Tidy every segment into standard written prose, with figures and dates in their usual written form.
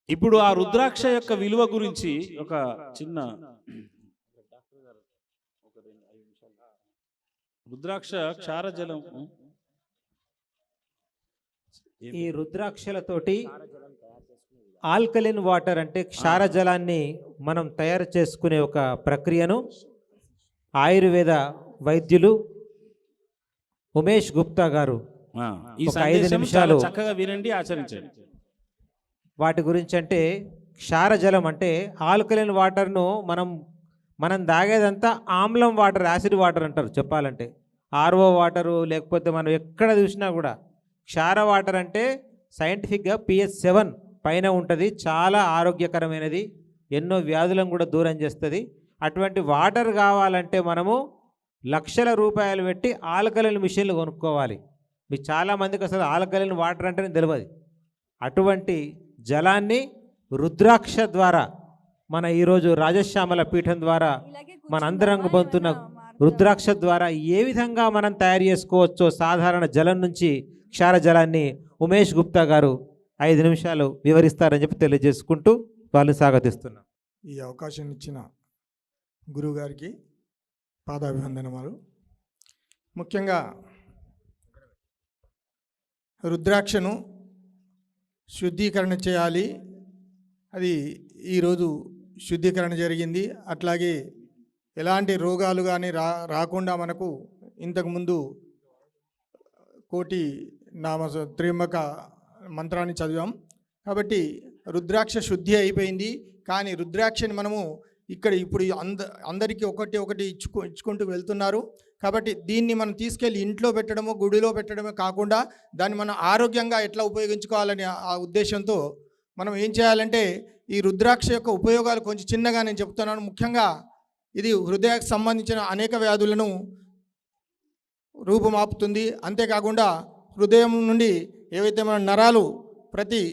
ఇప్పుడు ఆ రుద్రాక్ష యొక్క విలువ గురించి ఒక చిన్న రుద్రాక్ష క్షారజలం ఈ రుద్రాక్షలతోటి ఆల్కలిన్ వాటర్ అంటే క్షార జలాన్ని మనం తయారు చేసుకునే ఒక ప్రక్రియను ఆయుర్వేద వైద్యులు ఉమేష్ గుప్తా గారు ఈ ఒక 5 నిమిషాలు చక్కగా వినండి, ఆచరించండి. వాటి గురించి అంటే క్షార జలం అంటే ఆల్కలిన్ వాటర్ను మనం తాగేదంతా ఆమ్లం వాటర్, యాసిడ్ వాటర్ అంటారు చెప్పాలంటే. ఆర్ఓ వాటరు లేకపోతే మనం ఎక్కడ చూసినా కూడా క్షార వాటర్ అంటే సైంటిఫిక్గా pH 7 పైన ఉంటుంది. చాలా ఆరోగ్యకరమైనది, ఎన్నో వ్యాధులను కూడా దూరం చేస్తుంది. అటువంటి వాటర్ కావాలంటే మనము లక్షల రూపాయలు పెట్టి ఆల్కలిన్ మిషన్లు కొనుక్కోవాలి. మీకు చాలామందికి అసలు ఆల్కలిన్ వాటర్ అంటే తెలియదు. అటువంటి జలాన్ని రుద్రాక్ష ద్వారా మన ఈరోజు రాజశ్యామల పీఠం ద్వారా మన అందరం పొందుతున్న రుద్రాక్ష ద్వారా ఏ విధంగా మనం తయారు చేసుకోవచ్చో సాధారణ జలం నుంచి క్షార జలాన్ని ఉమేష్ గుప్తా గారు 5 నిమిషాలు వివరిస్తారని చెప్పి తెలియజేసుకుంటూ వాళ్ళని స్వాగతిస్తున్నాం. ఈ అవకాశం ఇచ్చిన గురువుగారికి పాదాభివందనములు. ముఖ్యంగా రుద్రాక్షను శుద్ధీకరణ చేయాలి. అది ఈరోజు శుద్ధీకరణ జరిగింది. అట్లాగే ఎలాంటి రోగాలు కానీ రాకుండా మనకు ఇంతకుముందు కోటి నామ త్రియంబక మంత్రాన్ని చదివాం. కాబట్టి రుద్రాక్ష శుద్ధి అయిపోయింది. కానీ రుద్రాక్షని మనము ఇప్పుడు అందరికీ ఒకటి ఇచ్చుకుంటూ వెళ్తున్నారు. కాబట్టి దీన్ని మనం తీసుకెళ్ళి ఇంట్లో పెట్టడము, గుడిలో పెట్టడమే కాకుండా దాన్ని మనం ఆరోగ్యంగా ఎట్లా ఉపయోగించుకోవాలని ఆ ఉద్దేశంతో మనం ఏం చేయాలంటే ఈ రుద్రాక్ష యొక్క ఉపయోగాలు కొంచెం చిన్నగా నేను చెప్తున్నాను. ముఖ్యంగా ఇది హృదయానికి సంబంధించిన అనేక వ్యాధులను రూపుమాపుతుంది. అంతేకాకుండా హృదయం నుండి ఏవైతే మన నరాలు ప్రతి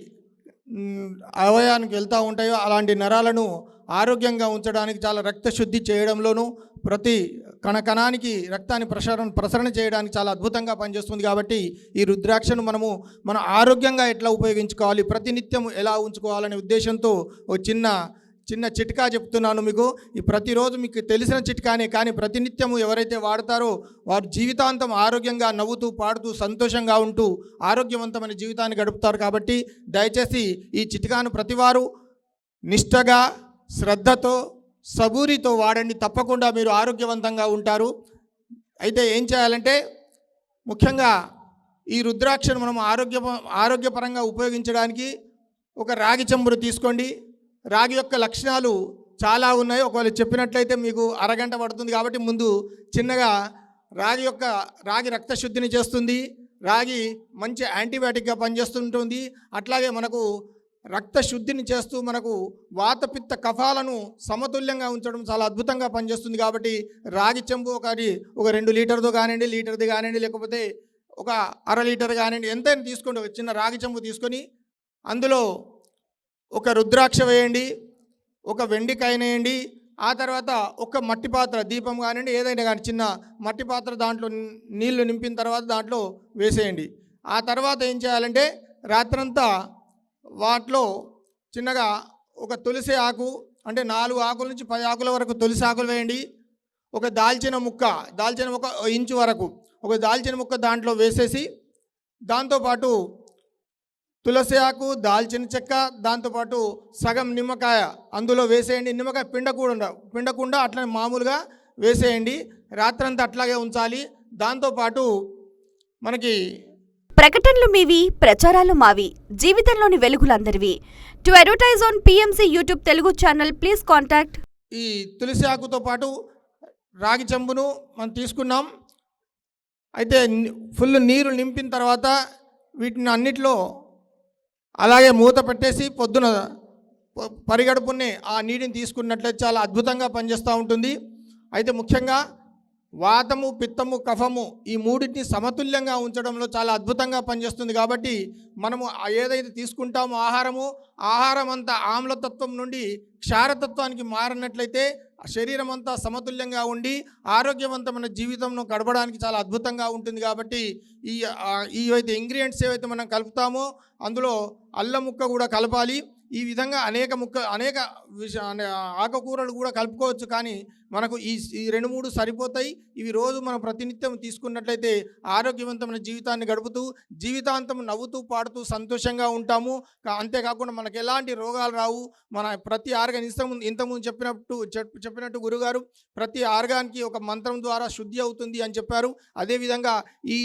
అవయవానికి వెళ్తూ ఉంటాయో అలాంటి నరాలను ఆరోగ్యంగా ఉంచడానికి, చాలా రక్తశుద్ధి చేయడంలోనూ, ప్రతి కణకణానికి రక్తాన్ని ప్రసరణ చేయడానికి చాలా అద్భుతంగా పనిచేస్తుంది. కాబట్టి ఈ రుద్రాక్షను మనం ఆరోగ్యంగా ఎట్లా ఉపయోగించుకోవాలి, ప్రతినిత్యం ఎలా ఉంచుకోవాలనే ఉద్దేశంతో ఓ చిన్న చిట్కా చెప్తున్నాను మీకు. ఈ ప్రతిరోజు మీకు తెలిసిన చిట్కానే, కానీ ప్రతినిత్యము ఎవరైతే వాడతారో వారు జీవితాంతం ఆరోగ్యంగా నవ్వుతూ పాడుతూ సంతోషంగా ఉంటూ ఆరోగ్యవంతమైన జీవితాన్ని గడుపుతారు. కాబట్టి దయచేసి ఈ చిట్కాను ప్రతివారు నిష్టగా, శ్రద్ధతో, సబూరితో వాడండి. తప్పకుండా మీరు ఆరోగ్యవంతంగా ఉంటారు. అయితే ఏం చేయాలంటే ముఖ్యంగా ఈ రుద్రాక్షను మనం ఆరోగ్యపరంగా ఉపయోగించడానికి ఒక రాగి చెంబును తీసుకోండి. రాగి యొక్క లక్షణాలు చాలా ఉన్నాయి. ఒకవేళ చెప్పినట్లయితే మీకు అరగంట పడుతుంది. కాబట్టి ముందు చిన్నగా రాగి రక్తశుద్ధిని చేస్తుంది. రాగి మంచి యాంటీబయాటిక్గా పనిచేస్తుంటుంది. అట్లాగే మనకు రక్తశుద్ధిని చేస్తూ మనకు వాతపిత్త కఫాలను సమతుల్యంగా ఉంచడం చాలా అద్భుతంగా పనిచేస్తుంది. కాబట్టి రాగి చెంబు ఒక 2 లీటర్తో కానివ్వండి, లీటర్ది కానివ్వండి, లేకపోతే ఒక అర లీటర్ కానివ్వండి, ఎంతైనా తీసుకోండి. ఒక చిన్న రాగి చెంబు తీసుకొని అందులో ఒక రుద్రాక్ష వేయండి, ఒక వెండికాయ వేయండి. ఆ తర్వాత ఒక మట్టి పాత్ర, దీపం కానివ్వండి, ఏదైనా కానీ చిన్న మట్టి పాత్ర, దాంట్లో నీళ్లు నింపిన తర్వాత దాంట్లో వేసేయండి. ఆ తర్వాత ఏం చేయాలంటే రాత్రంతా వాటిలో చిన్నగా ఒక తులసి ఆకు, అంటే 4 ఆకుల నుంచి 10 ఆకుల వరకు తులసి ఆకులు వేయండి. ఒక దాల్చిన ముక్క 1 ఇంచు వరకు ఒక దాల్చిన ముక్క దాంట్లో వేసేసి, దాంతోపాటు తులసి ఆకు, దాల్చిన చెక్క, దాంతోపాటు సగం నిమ్మకాయ అందులో వేసేయండి. నిమ్మకాయ పిండకుండా అట్లా మామూలుగా వేసేయండి. రాత్రంతా అట్లాగే ఉంచాలి. దాంతోపాటు మనకి ప్రకటనలు మీవి, ప్రచారాలు మావి, జీవితంలోని వెలుగులందరివి. To advertise on PMC YouTube Telugu channel please contact. ఈ తులసి ఆకుతో పాటు రాగి చెంబును మనం తీసుకున్నాం. అయితే ఫుల్ నీరు నింపిన తర్వాత వీటిని అన్నిట్లో అలాగే మూత పెట్టేసి పొద్దున పరిగడుపునే ఆ నీటిని తీసుకున్నట్లయితే చాలా అద్భుతంగా పనిచేస్తూ ఉంటుంది. అయితే ముఖ్యంగా వాతము, పిత్తము, కఫము ఈ మూడింటిని సమతుల్యంగా ఉంచడంలో చాలా అద్భుతంగా పనిచేస్తుంది. కాబట్టి మనము ఏదైతే తీసుకుంటామో ఆహారం అంతా ఆమ్లతత్వం నుండి క్షారతత్వానికి మారినట్లయితే శరీరం అంతా సమతుల్యంగా ఉండి ఆరోగ్యవంతమైన జీవితంను గడపడానికి చాలా అద్భుతంగా ఉంటుంది. కాబట్టి ఏవైతే ఇంగ్రీడియంట్స్ ఏవైతే మనం కలుపుతామో అందులో అల్లం ముక్క కూడా కలపాలి. ఈ విధంగా అనేక ఆకుకూరలు కూడా కలుపుకోవచ్చు. కానీ మనకు ఈ 2-3 సరిపోతాయి. ఇవి రోజు మనం ప్రతినిత్యం తీసుకున్నట్లయితే ఆరోగ్యవంతమైన జీవితాన్ని గడుపుతూ జీవితాంతం నవ్వుతూ పాడుతూ సంతోషంగా ఉంటాము. అంతేకాకుండా మనకు ఎలాంటి రోగాలు రావు. మన ప్రతి ఆర్గాన్ ఇంతకుముందు చెప్పినట్టు గురుగారు ప్రతి ఆర్గాన్కి ఒక మంత్రం ద్వారా శుద్ధి అవుతుంది అని చెప్పారు. అదేవిధంగా ఈ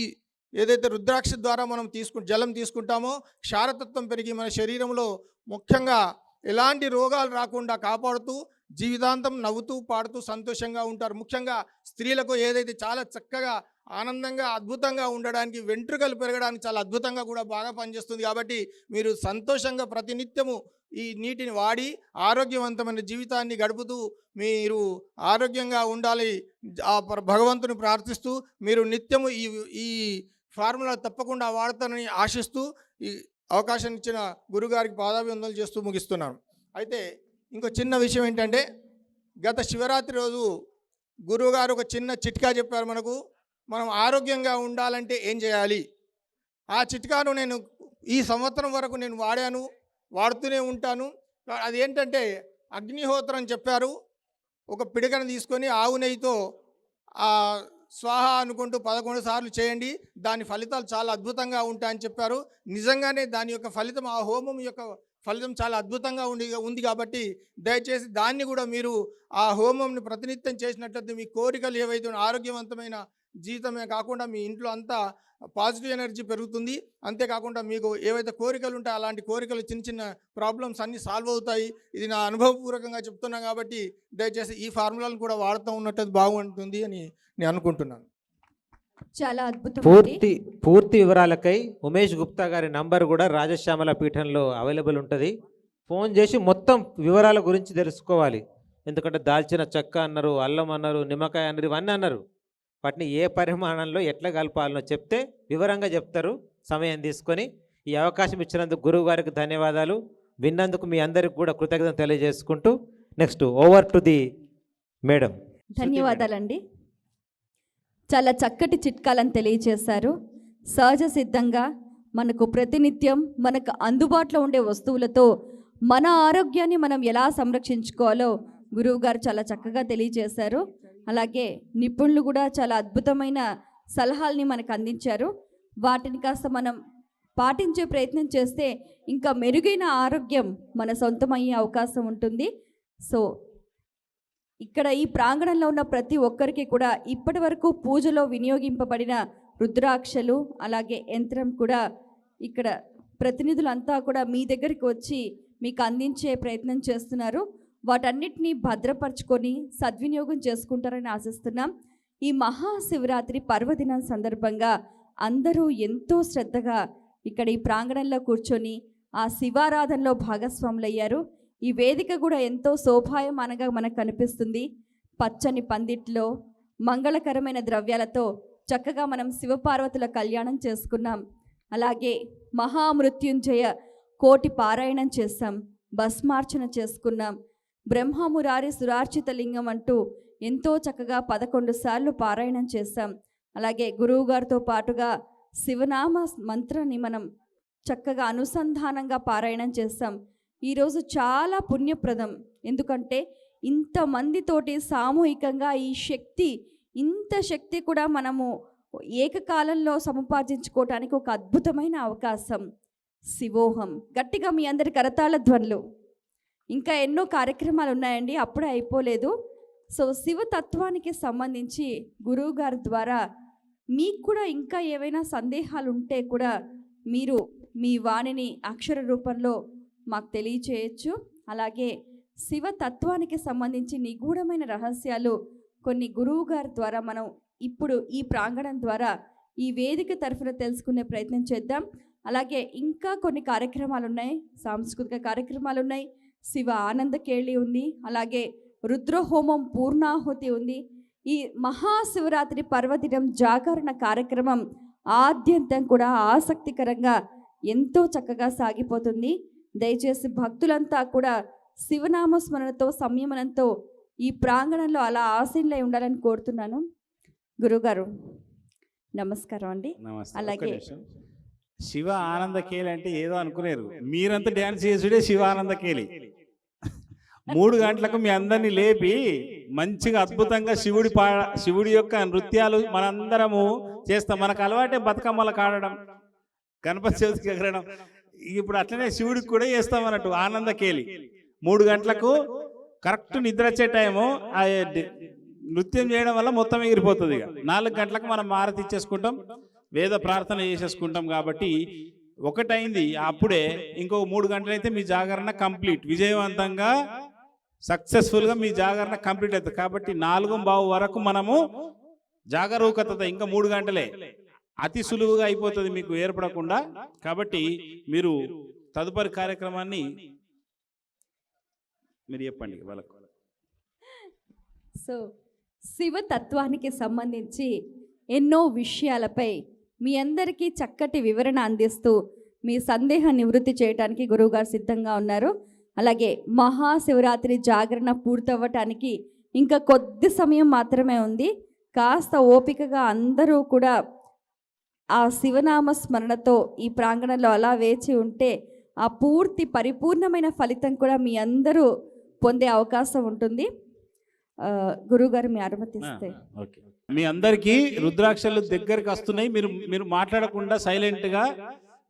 ఏదైతే రుద్రాక్ష ద్వారా మనం జలం తీసుకుంటామో క్షారతత్వం పెరిగి మన శరీరంలో ముఖ్యంగా ఎలాంటి రోగాలు రాకుండా కాపాడుతూ జీవితాంతం నవ్వుతూ పాడుతూ సంతోషంగా ఉంటారు. ముఖ్యంగా స్త్రీలకు ఏదైతే చాలా చక్కగా ఆనందంగా అద్భుతంగా ఉండడానికి వెంట్రుకలు పెరగడానికి చాలా అద్భుతంగా కూడా బాగా పనిచేస్తుంది. కాబట్టి మీరు సంతోషంగా ప్రతినిత్యము ఈ నీటిని వాడి ఆరోగ్యవంతమైన జీవితాన్ని గడుపుతూ మీరు ఆరోగ్యంగా ఉండాలి ఆ భగవంతుని ప్రార్థిస్తూ మీరు నిత్యము ఈ ఫార్ములా తప్పకుండా వాడతానని ఆశిస్తూ ఈ అవకాశం ఇచ్చిన గురుగారికి పాదాభివందనలు చేస్తూ ముగిస్తున్నాను. అయితే ఇంకో చిన్న విషయం ఏంటంటే గత శివరాత్రి రోజు గురువుగారు ఒక చిన్న చిట్కా చెప్పారు మనకు. మనం ఆరోగ్యంగా ఉండాలంటే ఏం చేయాలి? ఆ చిట్కాను నేను ఈ సంవత్సరం వరకు నేను వాడుతూనే ఉంటాను. అది ఏంటంటే అగ్నిహోత్రం చెప్పారు. ఒక పిడికను తీసుకొని ఆవు నెయ్యితో స్వాహ అనుకుంటూ 11 సార్లు చేయండి. దాని ఫలితాలు చాలా అద్భుతంగా ఉంటాయని చెప్పారు. నిజంగానే దాని యొక్క ఫలితం, ఆ హోమం యొక్క ఫలితం చాలా అద్భుతంగా ఉంది. కాబట్టి దయచేసి దాన్ని కూడా మీరు ఆ హోమంని ప్రతినిత్యం చేసినట్లయితే మీ కోరికలు ఏవైతే ఆరోగ్యవంతమైన జీవితమే కాకుండా మీ ఇంట్లో అంతా పాజిటివ్ ఎనర్జీ పెరుగుతుంది. అంతేకాకుండా మీకు ఏవైతే కోరికలు ఉంటాయో అలాంటి కోరికలు చిన్న ప్రాబ్లమ్స్ అన్నీ సాల్వ్ అవుతాయి. ఇది నా అనుభవపూర్వకంగా చెప్తున్నాను. కాబట్టి దయచేసి ఈ ఫార్ములాను కూడా వాడుతూ ఉన్నట్టు బాగుంటుంది అని నేను అనుకుంటున్నాను. చాలా అద్భుతం. పూర్తి వివరాలకై ఉమేష్ గుప్తా గారి నంబర్ కూడా రాజశ్యామల పీఠంలో అవైలబుల్ ఉంటుంది. ఫోన్ చేసి మొత్తం వివరాల గురించి తెలుసుకోవాలి. ఎందుకంటే దాల్చిన చెక్క అన్నారు, అల్లం అన్నారు, నిమ్మకాయ అన్నారు, ఇవన్నీ అన్నారు. వాటిని ఏ పరిమాణంలో ఎట్లా కలపాలనో చెప్తే వివరంగా చెప్తారు సమయం తీసుకొని. ఈ అవకాశం ఇచ్చినందుకు గురువు గారికి ధన్యవాదాలు. విన్నందుకు మీ అందరికి కూడా కృతజ్ఞత తెలియజేసుకుంటూ next over to the madam. ధన్యవాదాలండి. చాలా చక్కటి చిట్కాలను తెలియజేశారు. సహజ సిద్ధంగా మనకు ప్రతినిత్యం మనకు అందుబాటులో ఉండే వస్తువులతో మన ఆరోగ్యాన్ని మనం ఎలా సంరక్షించుకోవాలో గురువు గారు చాలా చక్కగా తెలియజేశారు. అలాగే నిపుణులు కూడా చాలా అద్భుతమైన సలహాలని మనకు అందించారు. వాటిని కాస్త మనం పాటించే ప్రయత్నం చేస్తే ఇంకా మెరుగైన ఆరోగ్యం మన సొంతమయ్యే అవకాశం ఉంటుంది. సో ఇక్కడ ఈ ప్రాంగణంలో ఉన్న ప్రతి ఒక్కరికి కూడా ఇప్పటి వరకు పూజలో వినియోగింపబడిన రుద్రాక్షలు అలాగే యంత్రం కూడా ఇక్కడ ప్రతినిధులంతా కూడా మీ దగ్గరికి వచ్చి మీకు అందించే ప్రయత్నం చేస్తున్నారు. వాటన్నిటినీ భద్రపరచుకొని సద్వినియోగం చేసుకుంటారని ఆశిస్తున్నాం. ఈ మహాశివరాత్రి పర్వదినం సందర్భంగా అందరూ ఎంతో శ్రద్ధగా ఇక్కడ ఈ ప్రాంగణంలో కూర్చొని ఆ శివారాధనలో భాగస్వాములయ్యారు. ఈ వేదిక కూడా ఎంతో శోభాయమానంగా మనకు కనిపిస్తుంది. పచ్చని పందిట్లో మంగళకరమైన ద్రవ్యాలతో చక్కగా మనం శివపార్వతుల కళ్యాణం చేసుకున్నాం. అలాగే మహామృత్యుంజయ కోటి పారాయణం చేస్తాం, భస్మార్చన చేసుకున్నాం. బ్రహ్మమురారి సురార్చిత లింగం అంటూ ఎంతో చక్కగా 11 సార్లు పారాయణం చేస్తాం. అలాగే గురువు గారితో పాటుగా శివనామ మంత్రాన్ని మనం చక్కగా అనుసంధానంగా పారాయణం చేస్తాం. ఈరోజు చాలా పుణ్యప్రదం. ఎందుకంటే ఇంతమందితోటి సామూహికంగా ఇంత శక్తి కూడా మనము ఏకకాలంలో సముపార్జించుకోవటానికి ఒక అద్భుతమైన అవకాశం. శివోహం. గట్టిగా మీ అందరి కరతాళ ధ్వనులు. ఇంకా ఎన్నో కార్యక్రమాలు ఉన్నాయండి, అప్పుడే అయిపోలేదు. సో శివతత్వానికి సంబంధించి గురువు గారి ద్వారా మీకు కూడా ఇంకా ఏవైనా సందేహాలు ఉంటే కూడా మీరు మీ వాణిని అక్షర రూపంలో మాకు తెలియచేయచ్చు. అలాగే శివతత్వానికి సంబంధించి నిగూఢమైన రహస్యాలు కొన్ని గురువు గారి ద్వారా మనం ఇప్పుడు ఈ ప్రాంగణం ద్వారా ఈ వేదిక తరఫున తెలుసుకునే ప్రయత్నం చేద్దాం. అలాగే ఇంకా కొన్ని కార్యక్రమాలు ఉన్నాయి, సాంస్కృతిక కార్యక్రమాలు ఉన్నాయి. శివ ఆనంద కేళి ఉంది, అలాగే రుద్రహోమం పూర్ణాహుతి ఉంది. ఈ మహాశివరాత్రి పర్వదినం జాగరణ కార్యక్రమం ఆద్యంతం కూడా ఆసక్తికరంగా ఎంతో చక్కగా సాగిపోతుంది. దయచేసి భక్తులంతా కూడా శివనామస్మరణతో సంయమనంతో ఈ ప్రాంగణంలో అలా ఆసీనులై ఉండాలని కోరుతున్నాను. గురుగారు నమస్కారం అండి. అలాగే శివ ఆనంద కేలి అంటే ఏదో అనుకునేరు, మీరంతా డ్యాన్స్ చేసుడే శివ ఆనంద కేలి. 3 గంటలకు మీ అందరినీ లేపి మంచిగా అద్భుతంగా శివుడి యొక్క నృత్యాలు మనందరము చేస్తాం. మనకు అలవాటే బతుకమ్మలకు ఆడడం, గణపతి చవితికి ఎగరడం. ఇప్పుడు అట్లనే శివుడికి కూడా చేస్తాం అన్నట్టు ఆనంద కేలి. 3 గంటలకు కరెక్ట్ నిద్ర వచ్చే టైము ఆ నృత్యం చేయడం వల్ల మొత్తం ఎగిరిపోతుంది. ఇక 4 గంటలకు మనం హారతి ఇచ్చేసుకుంటాం, వేద ప్రార్థన చేసేసుకుంటాం. కాబట్టి 1 అయింది, అప్పుడే ఇంకో 3 గంటలు అయితే మీ జాగరణ కంప్లీట్, విజయవంతంగా సక్సెస్ఫుల్గా మీ జాగరణ కంప్లీట్ అవుతుంది. కాబట్టి 4:15 వరకు మనము జాగరూకత, ఇంకా 3 గంటలే అతి సులువుగా అయిపోతుంది మీకు ఏర్పడకుండా. కాబట్టి మీరు తదుపరి కార్యక్రమాన్ని మీరు చెప్పండి వాళ్ళకు. సో శివతత్వానికి సంబంధించి ఎన్నో విషయాలపై మీ అందరికీ చక్కటి వివరణ అందిస్తూ మీ సందేహం నివృత్తి చేయడానికి గురువుగారు సిద్ధంగా ఉన్నారు. అలాగే మహాశివరాత్రి జాగరణ పూర్తవ్వటానికి ఇంకా కొద్ది సమయం మాత్రమే ఉంది. కాస్త ఓపికగా అందరూ కూడా ఆ శివనామ స్మరణతో ఈ ప్రాంగణంలో అలా వేచి ఉంటే ఆ పూర్తి పరిపూర్ణమైన ఫలితం కూడా మీ అందరూ పొందే అవకాశం ఉంటుంది. గురువుగారు మీ అనుమతిస్తే. ఓకే, మీ అందరికీ రుద్రాక్షలు దగ్గరికి వస్తున్నాయి. మీరు మాట్లాడకుండా సైలెంట్గా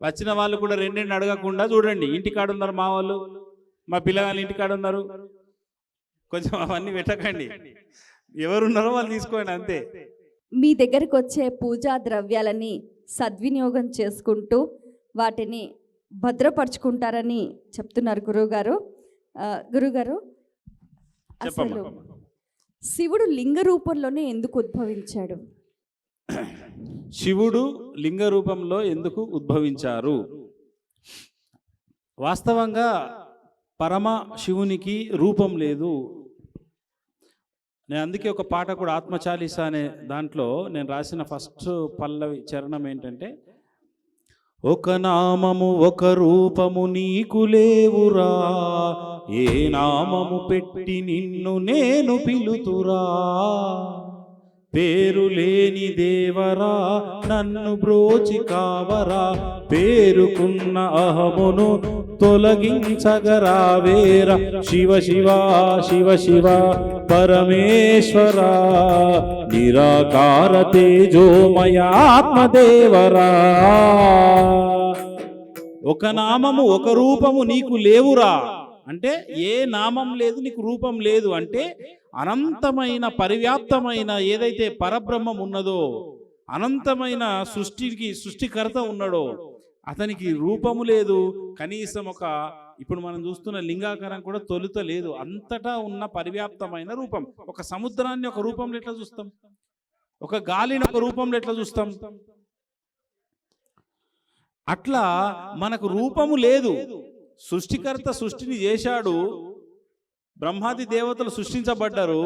వచ్చిన వాళ్ళు కూడా 2 అడగకుండా చూడండి. ఇంటికాడ ఉన్నారు మా వాళ్ళు, మా పిల్లగాళ్ళు ఇంటికాడ ఉన్నారు, కొంచెం అవన్నీ పెట్టకండి. ఎవరున్నారో వాళ్ళు తీసుకోండి అంతే. మీ దగ్గరకు వచ్చే పూజా ద్రవ్యాలని సద్వినియోగం చేసుకుంటూ వాటిని భద్రపరుచుకుంటారని చెప్తున్నారు గురువుగారు. గురుగారు, అసలు శివుడు లింగ రూపంలోనే ఎందుకు ఉద్భవించాడు? శివుడు లింగ రూపంలో ఎందుకు ఉద్భవించారు? వాస్తవంగా పరమ శివునికి రూపం లేదు. నేను అందుకే ఒక పాట కూడా ఆత్మచాలీస అనే దాంట్లో నేను రాసిన ఫస్ట్ పల్లవి చరణం ఏంటంటే, ఒక నామము ఒక రూపము నీకు లేవురా, ఏ నామము పెట్టి నిన్ను నేను పిలుతురా, పేరు లేని దేవరా నన్ను బ్రోచి కావరా, పేరుకున్న అహమును తొలగించగరావేరా, శివ శివ శివ శివ పరమేశ్వరా, నిరాకార తేజోమయ ఆత్మదేవరా. ఒక నామము ఒక రూపము నీకు లేవురా అంటే ఏ నామం లేదు, నీకు రూపం లేదు అంటే అనంతమైన పరివ్యాప్తమైన ఏదైతే పరబ్రహ్మం ఉన్నదో, అనంతమైన సృష్టికర్త ఉన్నాడో అతనికి రూపము లేదు. కనీసం ఇప్పుడు మనం చూస్తున్న లింగాకారం కూడా తొలుత లేదు. అంతటా ఉన్న పరివ్యాప్తమైన రూపం. ఒక సముద్రాన్ని ఒక రూపంలో ఎట్లా చూస్తాం, ఒక గాలిని ఒక రూపంలో ఎట్లా చూస్తాం, అట్లా మనకు రూపము లేదు. సృష్టికర్త సృష్టిని చేశాడు, బ్రహ్మాది దేవతలు సృష్టించబడ్డారు.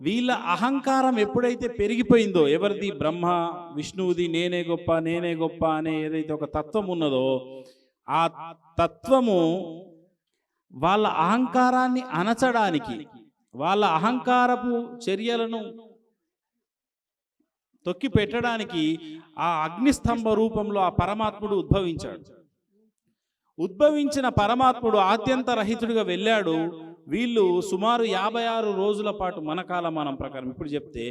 వీళ్ళ అహంకారం ఎప్పుడైతే పెరిగిపోయిందో, ఎవరిది, బ్రహ్మ విష్ణువుది, నేనే గొప్ప అనే ఏదైతే ఒక తత్వం ఉన్నదో, ఆ తత్వము వాళ్ళ అహంకారాన్ని అణచడానికి, వాళ్ళ అహంకారపు చర్యలను తొక్కి పెట్టడానికి ఆ అగ్నిస్తంభ రూపంలో ఆ పరమాత్ముడు ఉద్భవించాడు. ఉద్భవించిన పరమాత్ముడు ఆద్యంత రహితుడిగా వెళ్ళాడు. వీళ్ళు సుమారు 56 రోజుల పాటు, మన కాలమానం ప్రకారం ఇప్పుడు చెప్తే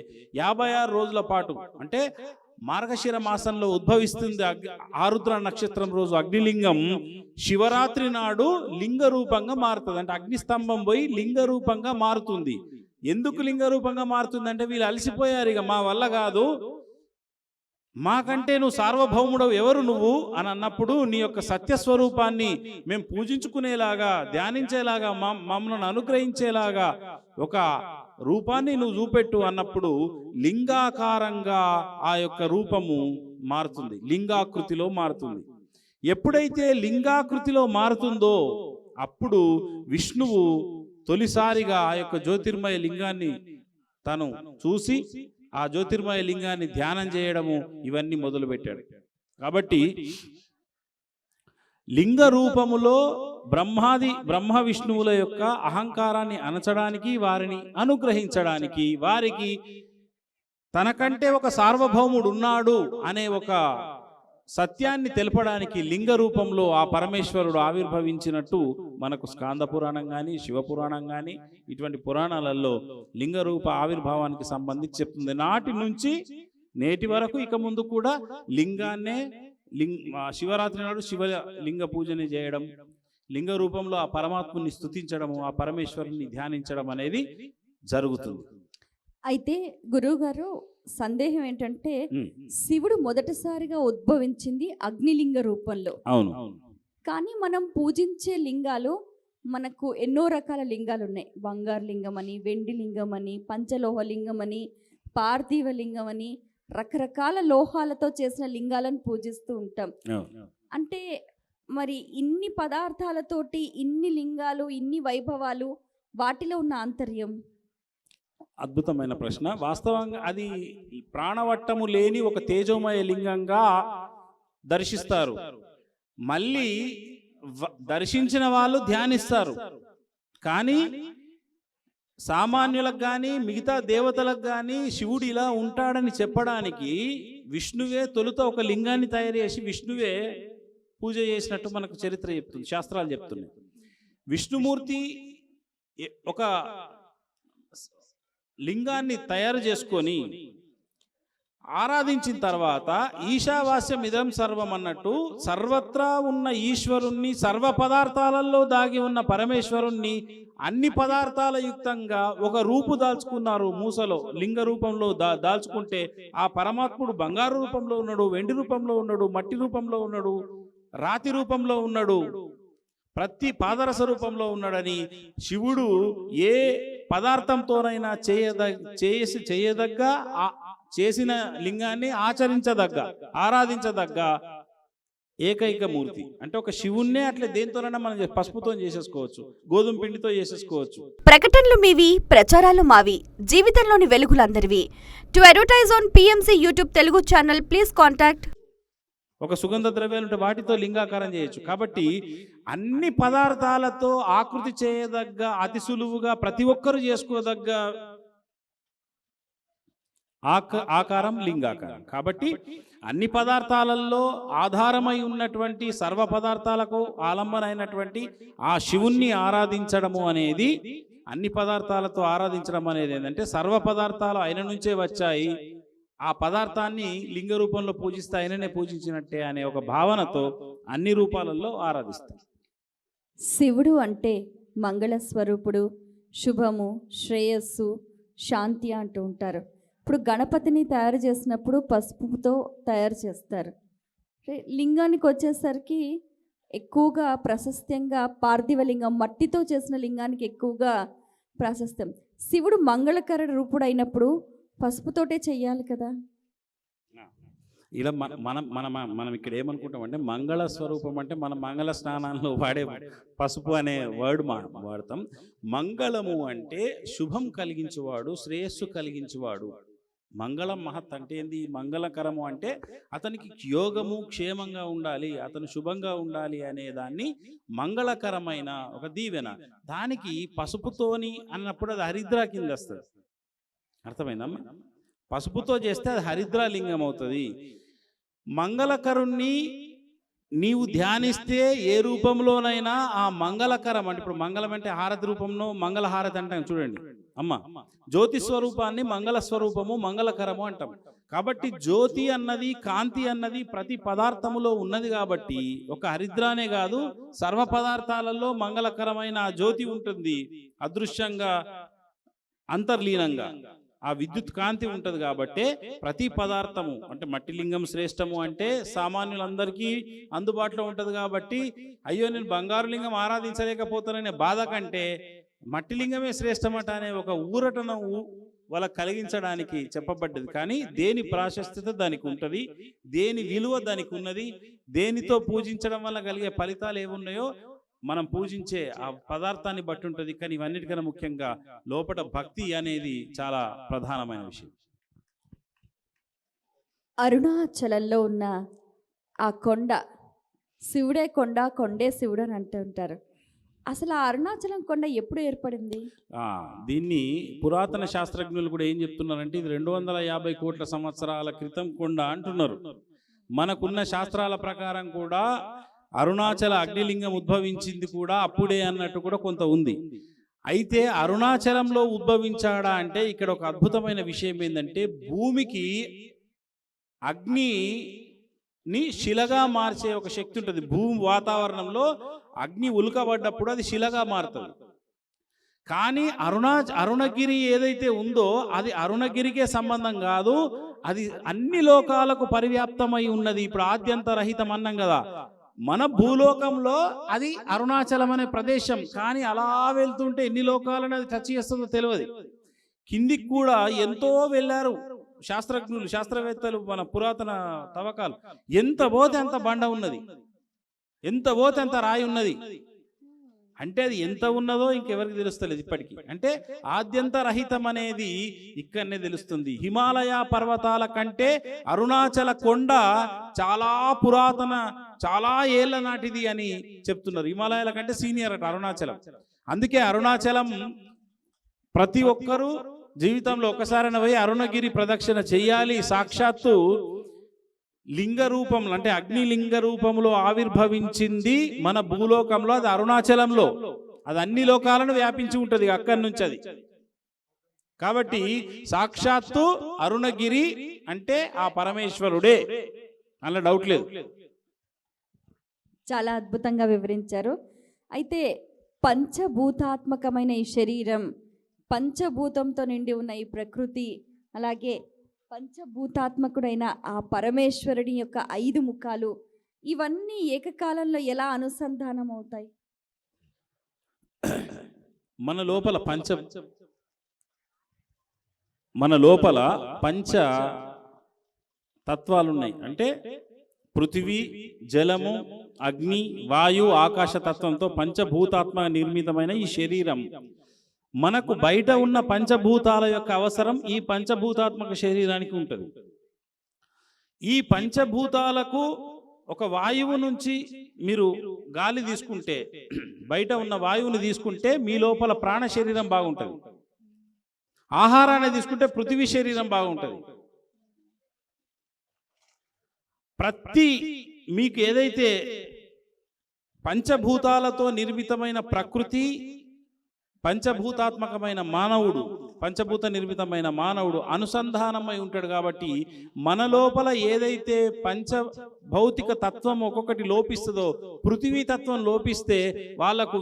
56 రోజుల పాటు, అంటే మార్గశిర మాసంలో ఉద్భవిస్తుంది. ఆరుద్ర నక్షత్రం రోజు అగ్నిలింగం శివరాత్రి నాడు లింగ రూపంగా మారుతుంది. అంటే అగ్నిస్తంభం పోయి లింగ రూపంగా మారుతుంది. ఎందుకు లింగ రూపంగా మారుతుందంటే వీళ్ళు అలసిపోయారు, ఇక మా వల్ల కాదు, మాకంటే నువ్వు సార్వభౌముడవు, ఎవరు నువ్వు అని అన్నప్పుడు నీ యొక్క సత్యస్వరూపాన్ని మేము పూజించుకునేలాగా, ధ్యానించేలాగా, మమ్మల్ని అనుగ్రహించేలాగా ఒక రూపాన్ని నువ్వు చూపెట్టు అన్నప్పుడు లింగాకారంగా ఆ యొక్క రూపము మారుతుంది, లింగాకృతిలో మారుతుంది. ఎప్పుడైతే లింగాకృతిలో మారుతుందో అప్పుడు విష్ణువు తొలిసారిగా ఆ యొక్క జ్యోతిర్మయ లింగాన్ని తను చూసి ఆ జ్యోతిర్మయ లింగాన్ని ధ్యానం చేయడము ఇవన్నీ మొదలుపెట్టాడు. కాబట్టి లింగ రూపములో బ్రహ్మ విష్ణువుల యొక్క అహంకారాన్ని అణచడానికి, వారిని అనుగ్రహించడానికి, వారికి తనకంటే ఒక సార్వభౌముడు ఉన్నాడు అనే ఒక సత్యాన్ని తెలపడానికి లింగ రూపంలో ఆ పరమేశ్వరుడు ఆవిర్భవించినట్టు మనకు స్కాంద పురాణం కానీ శివపురాణం కానీ ఇటువంటి పురాణాలలో లింగ రూప ఆవిర్భావానికి సంబంధించి చెప్తుంది. నాటి నుంచి నేటి వరకు ఇక ముందు కూడా లింగాన్నే శివరాత్రి నాడు శివలింగ పూజని చేయడం, లింగ రూపంలో ఆ పరమాత్ముని స్తుతించడము, ఆ పరమేశ్వరుని ధ్యానించడం అనేది జరుగుతుంది. అయితే గురువుగారు సందేహం ఏంటంటే శివుడు మొదటిసారిగా ఉద్భవించింది అగ్నిలింగ రూపంలో. అవును. కానీ మనం పూజించే లింగాలు మనకు ఎన్నో రకాల లింగాలు ఉన్నాయి. బంగారు లింగం అని, వెండి లింగం అని, పంచలోహ లింగం అని, పార్థివ లింగం అని, రకరకాల లోహాలతో చేసిన లింగాలను పూజిస్తూ ఉంటాం. అంటే మరి ఇన్ని పదార్థాలతోటి ఇన్ని లింగాలు, ఇన్ని వైభవాలు, వాటిలో ఉన్న ఆంతర్యం? అద్భుతమైన ప్రశ్న. వాస్తవంగా అది ప్రాణవట్టము లేని ఒక తేజోమయ లింగంగా దర్శిస్తారు. మళ్ళీ దర్శించిన వాళ్ళు ధ్యానిస్తారు. కానీ సామాన్యులకు కానీ మిగతా దేవతలకు కానీ శివుడు ఇలా ఉంటాడని చెప్పడానికి విష్ణువే తొలుత ఒక లింగాన్ని తయారు చేసి విష్ణువే పూజ చేసినట్టు మనకు చరిత్ర చెప్తుంది, శాస్త్రాలు చెప్తున్నాయి. విష్ణుమూర్తి ఒక లింగాన్ని తయారు చేసుకొని ఆరాధించిన తర్వాత ఈశావాస్యం ఇదం సర్వం అన్నట్టు సర్వత్రా ఉన్న ఈశ్వరుణ్ణి, సర్వ పదార్థాలలో దాగి ఉన్న పరమేశ్వరుణ్ణి అన్ని పదార్థాల యుక్తంగా ఒక రూపు దాల్చుకున్నారు. మూసలో లింగ రూపంలో దాల్చుకుంటే ఆ పరమాత్ముడు బంగారు రూపంలో ఉన్నాడు, వెండి రూపంలో ఉన్నాడు, మట్టి రూపంలో ఉన్నాడు, రాతి రూపంలో ఉన్నాడు, ప్రతి పాదరస రూపంలో ఉన్నాడని శివుడు ఏ పదార్థంతోనైనా చేయదగ్గ చేసిన లింగాన్ని ఆచరించదగ్గ, ఆరాధించదగ్గ ఏకైక మూర్తి. అంటే ఒక శివుణ్ణే అట్లా దేంతోనైనా మనం పసుపుతో చేసేసుకోవచ్చు, గోధుమ పిండితో చేసేసుకోవచ్చు. ప్రకటనలు మీవి, ప్రచారాలు మావి, జీవితంలోని వెలుగులందరివి. To advertise on PMC YouTube Telugu channel please contact. ఒక సుగంధ ద్రవ్యాలు ఉంటే వాటితో లింగాకారం చేయొచ్చు. కాబట్టి అన్ని పదార్థాలతో ఆకృతి చేయదగ్గ, అతి సులువుగా ప్రతి ఒక్కరూ చేసుకోదగ్గ ఆకారం లింగాకారం. కాబట్టి అన్ని పదార్థాలలో ఆధారమై ఉన్నటువంటి సర్వ పదార్థాలకు ఆలంబన అయినటువంటి ఆ శివుణ్ణి ఆరాధించడము అనేది, అన్ని పదార్థాలతో ఆరాధించడం అనేది ఏంటంటే సర్వ పదార్థాలు ఆయన నుంచే వచ్చాయి, ఆ పదార్థాన్ని లింగ రూపంలో పూజిస్తే ఆయననే పూజించినట్టే అనే ఒక భావనతో అన్ని రూపాలలో ఆరాధిస్తారు. శివుడు అంటే మంగళ స్వరూపుడు, శుభము, శ్రేయస్సు, శాంతి అంటూ ఉంటారు. ఇప్పుడు గణపతిని తయారు చేసినప్పుడు పసుపుతో తయారు చేస్తారు. లింగానికి వచ్చేసరికి ఎక్కువగా ప్రశస్త్యంగా పార్థివ లింగం, మట్టితో చేసిన లింగానికి ఎక్కువగా ప్రాశస్త్యం. శివుడు మంగళకర రూపుడు అయినప్పుడు పసుపుతోటే చెయ్యాలి కదా. ఇలా మనం ఇక్కడ ఏమనుకుంటామంటే మంగళ స్వరూపం అంటే మనం మంగళ స్నానాల్లో వాడే పసుపు అనే వర్డ్ వాడతాం. మంగళము అంటే శుభం కలిగించేవాడు, శ్రేయస్సు కలిగించేవాడు. మంగళం మహత్ అంటే ఏంది? మంగళకరము అంటే అతనికి యోగము, క్షేమంగా ఉండాలి, అతను శుభంగా ఉండాలి అనే దాన్ని మంగళకరమైన ఒక దీవెన. దానికి పసుపుతోని అన్నప్పుడు అది హరిద్రా కింద వస్తుంది. అర్థమైందమ్మా? పసుపుతో చేస్తే అది హరిద్రా లింగం అవుతుంది. మంగళకరుణ్ణి నీవు ధ్యానిస్తే ఏ రూపంలోనైనా ఆ మంగళకరం అంటే, ఇప్పుడు మంగళం అంటే హారతి రూపంలో మంగళహారతి అంటాం చూడండి అమ్మ. జ్యోతి స్వరూపాన్ని మంగళ స్వరూపము, మంగళకరము అంటాం. కాబట్టి జ్యోతి అన్నది, కాంతి అన్నది ప్రతి పదార్థములో ఉన్నది. కాబట్టి ఒక హరిద్రానే కాదు, సర్వ పదార్థాలలో మంగళకరమైన ఆ జ్యోతి ఉంటుంది. అదృశ్యంగా, అంతర్లీనంగా ఆ విద్యుత్ కాంతి ఉంటుంది. కాబట్టి ప్రతి పదార్థము అంటే మట్టి లింగం శ్రేష్టము అంటే సామాన్యులందరికీ అందుబాటులో ఉంటుంది. కాబట్టి అయ్యో నేను బంగారు లింగం ఆరాధించలేకపోతాననే బాధ కంటే మట్టి లింగమే శ్రేష్టమట అనే ఒక ఊరటను వాళ్ళకి కలిగించడానికి చెప్పబడ్డది. కానీ దేని ప్రాశస్త్యత దానికి ఉంటుంది, దేని విలువ దానికి ఉన్నది, దేనితో పూజించడం వల్ల కలిగే ఫలితాలు ఏమున్నాయో మనం పూజించే ఆ పదార్థాన్ని బట్టి ఉంటుంది. కానీ ఇవన్నిటికన్నా ముఖ్యంగా లోపల భక్తి అనేది చాలా ప్రధానమైన విషయం. అరుణాచలంలో ఉన్న ఆ కొండ శివుడే కొండ, కొండే శివుడు అని అంటూ ఉంటారు. అసలు ఆ అరుణాచలం కొండ ఎప్పుడు ఏర్పడింది? దీన్ని పురాతన శాస్త్రజ్ఞులు కూడా ఏం చెప్తున్నారంటే ఇది 250 కోట్ల సంవత్సరాల క్రితం కొండ అంటున్నారు. మనకున్న శాస్త్రాల ప్రకారం కూడా అరుణాచల అగ్నిలింగం ఉద్భవించింది కూడా అప్పుడే అన్నట్టు కూడా కొంత ఉంది. అయితే అరుణాచలంలో ఉద్భవించాడా అంటే ఇక్కడ ఒక అద్భుతమైన విషయం ఏంటంటే భూమికి అగ్నిని శిలగా మార్చే ఒక శక్తి ఉంటుంది. భూమి వాతావరణంలో అగ్ని ఉల్కబడ్డప్పుడు అది శిలగా మారుతుంది. కానీ అరుణగిరి ఏదైతే ఉందో అది అరుణగిరికే సంబంధం కాదు, అది అన్ని లోకాలకు పరివ్యాప్తమై ఉన్నది. ఇప్పుడు ఆద్యంతరహితం అన్నాం కదా, మన భూలోకంలో అది అరుణాచలం అనే ప్రదేశం. కానీ అలా వెళ్తుంటే ఎన్ని లోకాలను అది టచ్ చేస్తుందో తెలియదు. కిందికి కూడా ఎంతో వెళ్ళారు శాస్త్రజ్ఞులు, శాస్త్రవేత్తలు, మన పురాతన తవ్వకాలు. ఎంత పోతే అంత బండ ఉన్నది, ఎంత పోతే అంత రాయి ఉన్నది. అంటే అది ఎంత ఉన్నదో ఇంకెవరికి తెలుస్తలేదు ఇప్పటికీ. అంటే ఆద్యంతరహితం అనేది ఇక్కడనే తెలుస్తుంది. హిమాలయ పర్వతాల కంటే అరుణాచల కొండ చాలా పురాతన, చాలా ఏళ్ల నాటిది అని చెప్తున్నారు. హిమాలయాల కంటే సీనియర్ అట అరుణాచలం. అందుకే అరుణాచలం ప్రతి ఒక్కరూ జీవితంలో ఒకసారైనా పోయి అరుణగిరి ప్రదక్షిణ చెయ్యాలి. సాక్షాత్తు లింగ రూపంలో అంటే అగ్నిలింగ రూపంలో ఆవిర్భవించింది మన భూలోకంలో, అది అరుణాచలంలో. అది అన్ని లోకాలను వ్యాపించి ఉంటుంది అక్కడి నుంచి అది. కాబట్టి సాక్షాత్తు అరుణగిరి అంటే ఆ పరమేశ్వరుడే, అలా డౌట్ లేదు. చాలా అద్భుతంగా వివరించారు. అయితే పంచభూతాత్మకమైన ఈ శరీరం, పంచభూతంతో నిండి ఉన్న ఈ ప్రకృతి, అలాగే పంచభూతాత్మకుడైన ఆ పరమేశ్వరుడి యొక్క 5 ముఖాలు, ఇవన్నీ ఏకకాలంలో ఎలా అనుసంధానం అవుతాయి? మన లోపల పంచ తత్వాలు ఉన్నాయి. అంటే పృథివీ, జలము, అగ్ని, వాయు, ఆకాశ తత్వంతో పంచభూతాత్మ నిర్మితమైన ఈ శరీరం. మనకు బయట ఉన్న పంచభూతాల యొక్క అవసరం ఈ పంచభూతాత్మక శరీరానికి ఉంటుంది. ఈ పంచభూతాలకు ఒక వాయువు నుంచి మీరు గాలి తీసుకుంటే, బయట ఉన్న వాయువుని తీసుకుంటే మీ లోపల ప్రాణ శరీరం బాగుంటుంది. ఆహారాన్ని తీసుకుంటే పృథివీ శరీరం బాగుంటుంది. మీకు ఏదైతే పంచభూతాలతో నిర్మితమైన ప్రకృతి, పంచభూతాత్మకమైన మానవుడు, పంచభూత నిర్మితమైన మానవుడు అనుసంధానమై ఉంటాడు. కాబట్టి మన లోపల ఏదైతే భౌతిక తత్వం ఒక్కొక్కటి లోపిస్తుందో, పృథివీ తత్వం లోపిస్తే వాళ్ళకు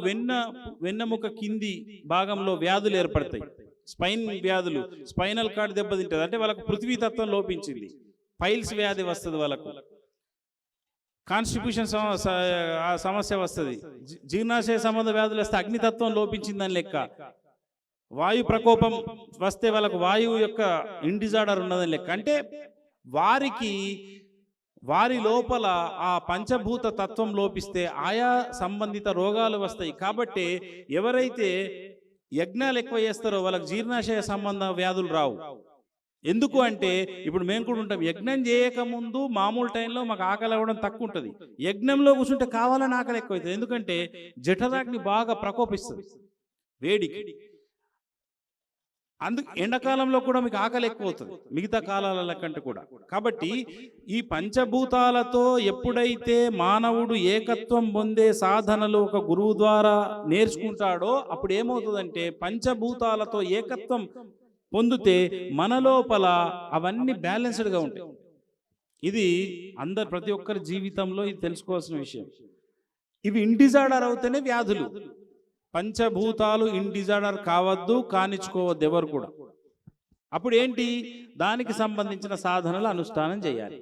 వెన్నెముక కింది భాగంలో వ్యాధులు ఏర్పడతాయి. స్పైన్ వ్యాధులు, స్పైనల్ కార్డ్ దెబ్బతింటుంది. అంటే వాళ్ళకు పృథివీ తత్వం లోపించింది. పైల్స్ వ్యాధి వస్తుంది, వాళ్ళకు కాన్స్టిట్యూషన్ సమస్య వస్తుంది. జీర్ణాశయ సంబంధ వ్యాధులు వస్తే అగ్నితత్వం లోపించిందని లెక్క. వాయు ప్రకోపం వస్తే వాళ్ళకు వాయువు యొక్క ఇండిజార్డర్ ఉన్నదని లెక్క. అంటే వారి లోపల ఆ పంచభూత తత్వం లోపిస్తే ఆయా సంబంధిత రోగాలు వస్తాయి. కాబట్టి ఎవరైతే యజ్ఞాలు ఎక్కువ చేస్తారో వాళ్ళకి జీర్ణాశయ సంబంధ వ్యాధులు రావు. ఎందుకు అంటే ఇప్పుడు మేము కూడా ఉంటాం, యజ్ఞం చేయకముందు మామూలు టైంలో మాకు ఆకలి అవ్వడం తక్కువ ఉంటుంది. యజ్ఞంలో కూర్చుంటే కావాలని ఆకలి ఎక్కువ అవుతుంది. ఎందుకంటే జఠరాగ్ని బాగా ప్రకోపిస్తుంది వేడికి. అందుకు ఎండాకాలంలో కూడా మీకు ఆకలి ఎక్కువ అవుతుంది మిగతా కాలాల కంటే కూడా. కాబట్టి ఈ పంచభూతాలతో ఎప్పుడైతే మానవుడు ఏకత్వం పొందే సాధనలు ఒక గురువు ద్వారా నేర్చుకుంటాడో అప్పుడు ఏమవుతుందంటే పంచభూతాలతో ఏకత్వం పొందితే మన లోపల అవన్నీ బ్యాలెన్స్డ్గా ఉంటాయి. ఇది ప్రతి ఒక్కరి జీవితంలో ఇది తెలుసుకోవాల్సిన విషయం. ఇవి ఇండిజార్డర్ అవుతేనే వ్యాధులు. పంచభూతాలు ఇండిజార్డర్ కావద్దు, కానిచ్చుకోవద్దు ఎవరు కూడా. అప్పుడు ఏంటి, దానికి సంబంధించిన సాధనలు అనుష్ఠానం చేయాలి.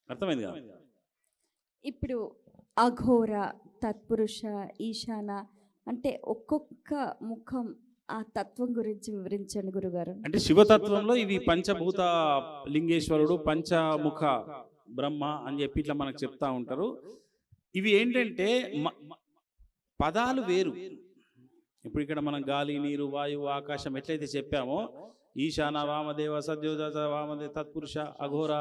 అర్థమైంది కదా? ఇప్పుడు అఘోర, తత్పురుష, ఈశాన అంటే ఒక్కొక్క ముఖం ఆ తత్వం గురించి వివరించండి గురుగారు. అంటే శివతత్వంలో ఇవి పంచభూత లింగేశ్వరుడు, పంచముఖ బ్రహ్మ అని చెప్పి ఇట్లా మనకు చెప్తా ఉంటారు. ఇవి ఏంటంటే పదాలు వేరు. ఇప్పుడు ఇక్కడ మనం గాలి, నీరు, వాయువు, ఆకాశం ఎట్లయితే చెప్పామో ఈశాన, వామదేవ, సద్యోజాత, వామదేవ, తత్పురుష, అఘోర,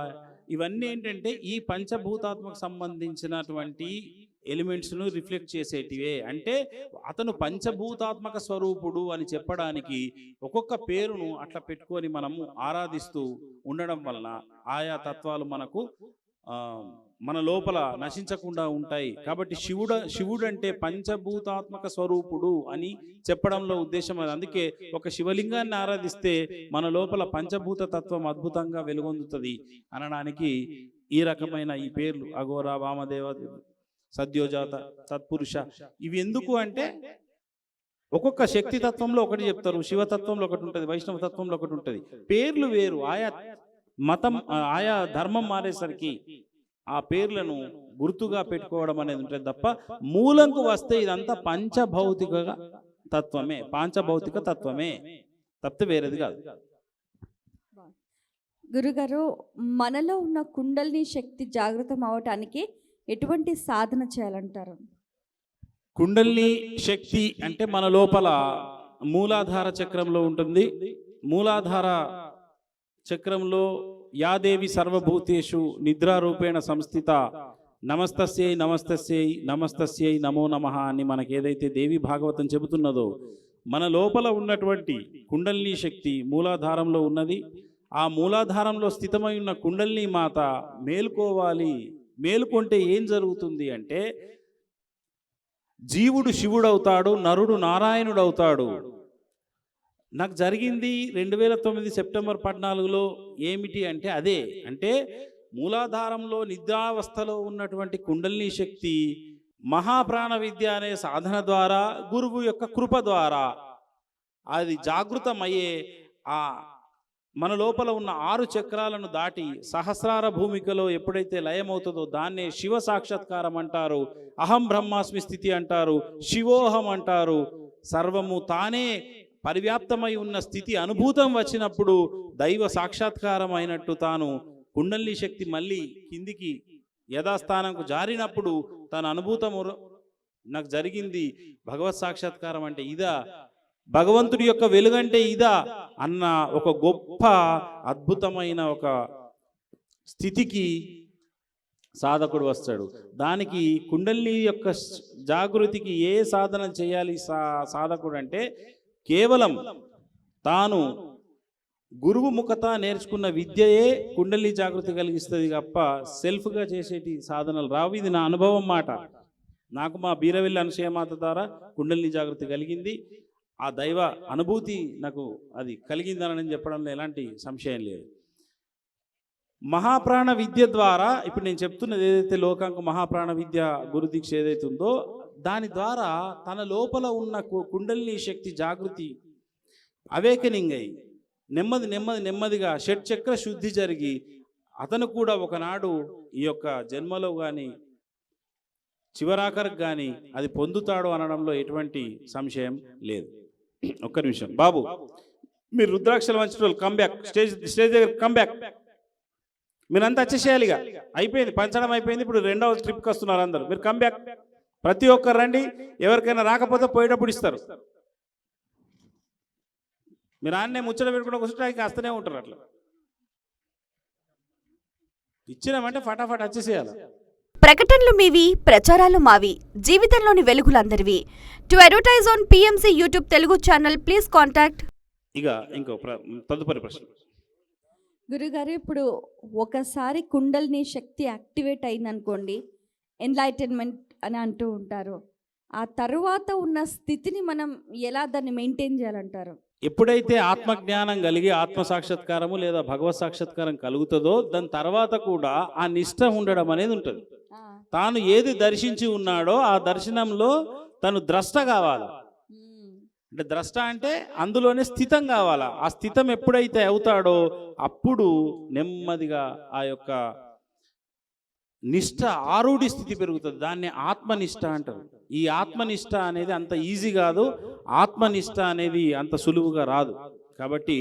ఇవన్నీ ఏంటంటే ఈ పంచభూతాత్మకు సంబంధించినటువంటి ఎలిమెంట్స్ను రిఫ్లెక్ట్ చేసేటివే. అంటే అతను పంచభూతాత్మక స్వరూపుడు అని చెప్పడానికి ఒక్కొక్క పేరును అట్లా పెట్టుకొని మనము ఆరాధిస్తూ ఉండడం వలన ఆయా తత్వాలు మనకు మన లోపల నశించకుండా ఉంటాయి. కాబట్టి శివుడు అంటే పంచభూతాత్మక స్వరూపుడు అని చెప్పడంలో ఉద్దేశం అది. అందుకే ఒక శివలింగాన్ని ఆరాధిస్తే మన లోపల పంచభూత తత్వం అద్భుతంగా వెలుగొందుతుంది అనడానికి ఈ రకమైన ఈ పేర్లు అఘోర, వామదేవ, సద్యోజాత, తత్పురుష ఇవి ఎందుకు అంటే ఒక్కొక్క శక్తి తత్వంలో ఒకటి చెప్తారు, శివతత్వంలో ఒకటి ఉంటుంది, వైష్ణవ తత్వంలో ఒకటి ఉంటుంది. పేర్లు వేరు, ఆయా మతం ఆయా ధర్మం మారేసరికి ఆ పేర్లను గుర్తుగా పెట్టుకోవడం అనేది ఉంటుంది తప్ప మూలంకు వస్తే ఇదంతా పంచభౌతిక తత్వమే, పాంచభౌతిక తత్వమే తప్పితే వేరేది కాదు. గురుగారు, మనలో ఉన్న కుండలిని శక్తి జాగృతం అవటానికి ఎటువంటి సాధన చేయాలంటారు? కుండలిని శక్తి అంటే మన లోపల మూలాధార చక్రంలో ఉంటుంది. మూలాధార చక్రంలో యాదేవి సర్వభూతేషు నిద్రారూపేణ సంస్థిత నమస్తస్యై నమస్తస్యై నమస్తస్యై నమో నమః అని మనకి ఏదైతే దేవి భాగవతం చెబుతున్నదో మన లోపల ఉన్నటువంటి కుండలిని శక్తి మూలాధారంలో ఉన్నది. ఆ మూలాధారంలో స్థితమై ఉన్న కుండలిని మాత మేలుకోవాలి. మేలుకొంటే ఏం జరుగుతుంది అంటే జీవుడు శివుడవుతాడు, నరుడు నారాయణుడవుతాడు. నాకు జరిగింది 2009 సెప్టెంబర్ 14లో ఏమిటి అంటే అదే. అంటే మూలాధారంలో నిద్రావస్థలో ఉన్నటువంటి కుండలిని శక్తి మహాప్రాణ విద్య అనే సాధన ద్వారా, గురువు యొక్క కృప ద్వారా అది జాగృతమయ్యే ఆ మన లోపల ఉన్న 6 చక్రాలను దాటి సహస్రార భూమికలో ఎప్పుడైతే లయమవుతుందో దాన్నే శివ సాక్షాత్కారం అంటారు, అహం బ్రహ్మాస్మి స్థితి అంటారు, శివోహం అంటారు. సర్వము తానే పరివ్యాప్తమై ఉన్న స్థితి అనుభూతం వచ్చినప్పుడు దైవ సాక్షాత్కారం అయినట్టు తాను కుండలిని శక్తి మళ్ళీ కిందికి యథాస్థానంకు జారినప్పుడు తన అనుభూతం నాకు జరిగింది. భగవత్ సాక్షాత్కారం అంటే ఇదా, భగవంతుడి యొక్క వెలుగంటే ఇదా అన్న ఒక గొప్ప అద్భుతమైన ఒక స్థితికి సాధకుడు వస్తాడు. దానికి కుండలిని యొక్క జాగృతికి ఏ సాధన చేయాలి సాధకుడు అంటే కేవలం తాను గురువు ముఖత నేర్చుకున్న విద్యయే కుండలిని జాగృతి కలిగిస్తుంది తప్ప సెల్ఫ్గా చేసేటి సాధనలు రావు. ఇది నా అనుభవం మాట. నాకు మా బీరవెల్లి అనసూయమాత ద్వారా కుండలిని జాగృతి కలిగింది. ఆ దైవ అనుభూతి నాకు అది కలిగిందనని చెప్పడంలో ఎలాంటి సంశయం లేదు. మహాప్రాణ విద్య ద్వారా ఇప్పుడు నేను చెప్తున్నది ఏదైతే లోకాంక మహాప్రాణ విద్య గురుదీక్ష ఏదైతే ఉందో దాని ద్వారా తన లోపల ఉన్న కుండలిని శక్తి జాగృతి అవేకనింగ్ అయ్యి నెమ్మదిగా షట్చక్ర శుద్ధి జరిగి అతను కూడా ఒకనాడు ఈ యొక్క జన్మలో కానీ చివరాఖరికి కానీ అది పొందుతాడు అనడంలో ఎటువంటి సంశయం లేదు. ఒక్క నిమిషం బాబు, మీరు రుద్రాక్షలు వంచడం కమ్బ్యాక్, స్టేజ్ దగ్గర కమ్బ్యాక్. మీరంతా వచ్చేసేయాలిగా, అయిపోయింది, పంచడం అయిపోయింది. ఇప్పుడు 2వ ట్రిప్కి వస్తున్నారు అందరూ. మీరు కమ్బ్యాక్, ప్రతి ఒక్కరు రండి. ఎవరికైనా రాకపోతే పోయేటప్పుడు ఇస్తారు. మీరు ఆన్నే ముచ్చట పెట్టుకుంటూ కూర్చుంటే వస్తూనే ఉంటారు. అట్లా ఇచ్చినామంటే ఫటాఫట్ వచ్చేసేయాలి. ప్రకటనలు మీవి, ప్రచారాలు మావి, జీవితంలోని వెలుగులందరివి. To advertise on PMC YouTube Telugu channel please contact. ఇక ఇంకో తదుపరి ప్రశ్న. గురుగారు, ఇప్పుడు ఒకసారి కుండలిని శక్తి యాక్టివేట్ అయిందనుకోండి, ఎన్లైటన్మెంట్ అని అంటూ ఉంటారు. ఆ తరువాత ఉన్న స్థితిని మనం ఎలా దాన్ని మెయింటైన్ చేయాలంటారు? ఎప్పుడైతే ఆత్మజ్ఞానం కలిగి ఆత్మ సాక్షాత్కారము లేదా భగవత్ సాక్షాత్కారం కలుగుతుందో దాని తర్వాత కూడా ఆ నిష్ఠ ఉండడం అనేది ఉంటుంది. తాను ఏది దర్శించి ఉన్నాడో ఆ దర్శనంలో తను ద్రష్ట కావాలి. అంటే ద్రష్ట అంటే అందులోనే స్థితం కావాలా. ఆ స్థితం ఎప్పుడైతే అవుతాడో అప్పుడు నెమ్మదిగా ఆ యొక్క నిష్ఠ ఆరూఢి స్థితి పెరుగుతుంది. దాన్ని ఆత్మనిష్ట అంటారు. ఈ ఆత్మనిష్ట అనేది అంత ఈజీ కాదు, ఆత్మనిష్ట అనేది అంత సులువుగా రాదు. కాబట్టి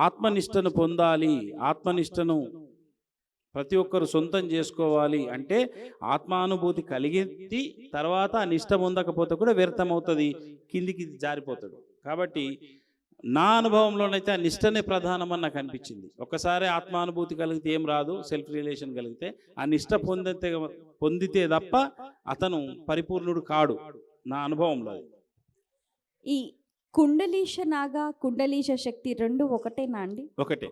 ఆత్మనిష్టను పొందాలి, ఆత్మనిష్టను ప్రతి ఒక్కరు సొంతం చేసుకోవాలి అంటే ఆత్మానుభూతి కలిగి తర్వాత ఆ నిష్ట పొందకపోతే కూడా వ్యర్థమవుతుంది, కిందికి జారిపోతాడు. కాబట్టి నా అనుభవంలోనైతే ఆ నిష్టనే ప్రధానమని నాకు అనిపించింది. ఒక్కసారి ఆత్మానుభూతి కలిగితే ఏం రాదు, సెల్ఫ్ రిలేషన్ కలిగితే ఆ నిష్ట పొందితే తప్ప అతను పరిపూర్ణుడు కాడు, నా అనుభవంలో అది. ఈ కుండలీశ నాగ కుండలీశ శక్తి రెండు ఒకటేనా అండి? ఒకటే.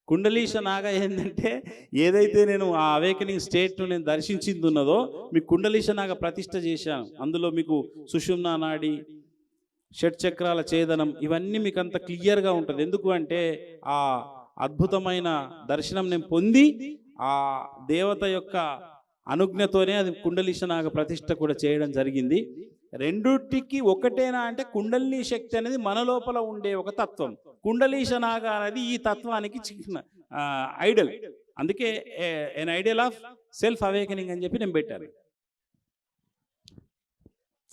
కుండలీశ నాగ ఏంటంటే ఏదైతే నేను ఆ అవేకనింగ్ స్టేట్ను నేను దర్శించింది ఉన్నదో మీకు కుండలీశ నాగ ప్రతిష్ఠ చేశాను. అందులో మీకు సుషుమ్నా నాడి, షట్చక్రాల ఛేదనం, ఇవన్నీ మీకు అంత క్లియర్గా ఉంటుంది. ఎందుకు అంటే ఆ అద్భుతమైన దర్శనం నేను పొంది ఆ దేవత యొక్క అనుజ్ఞతోనే అది కుండలీశ నాగ ప్రతిష్ఠ కూడా చేయడం జరిగింది. రెండుటికి ఒకటేనా అంటే కుండలిని శక్తి అనేది మన లోపల ఉండే ఒక తత్వం, కుండలీశ నాగ అనేది ఈ తత్వానికి చిన్న ఐడల్. అందుకే ఎన్ ఐడియల్ ఆఫ్ సెల్ఫ్ అవేకనింగ్ అని చెప్పి నేను పెట్టాను.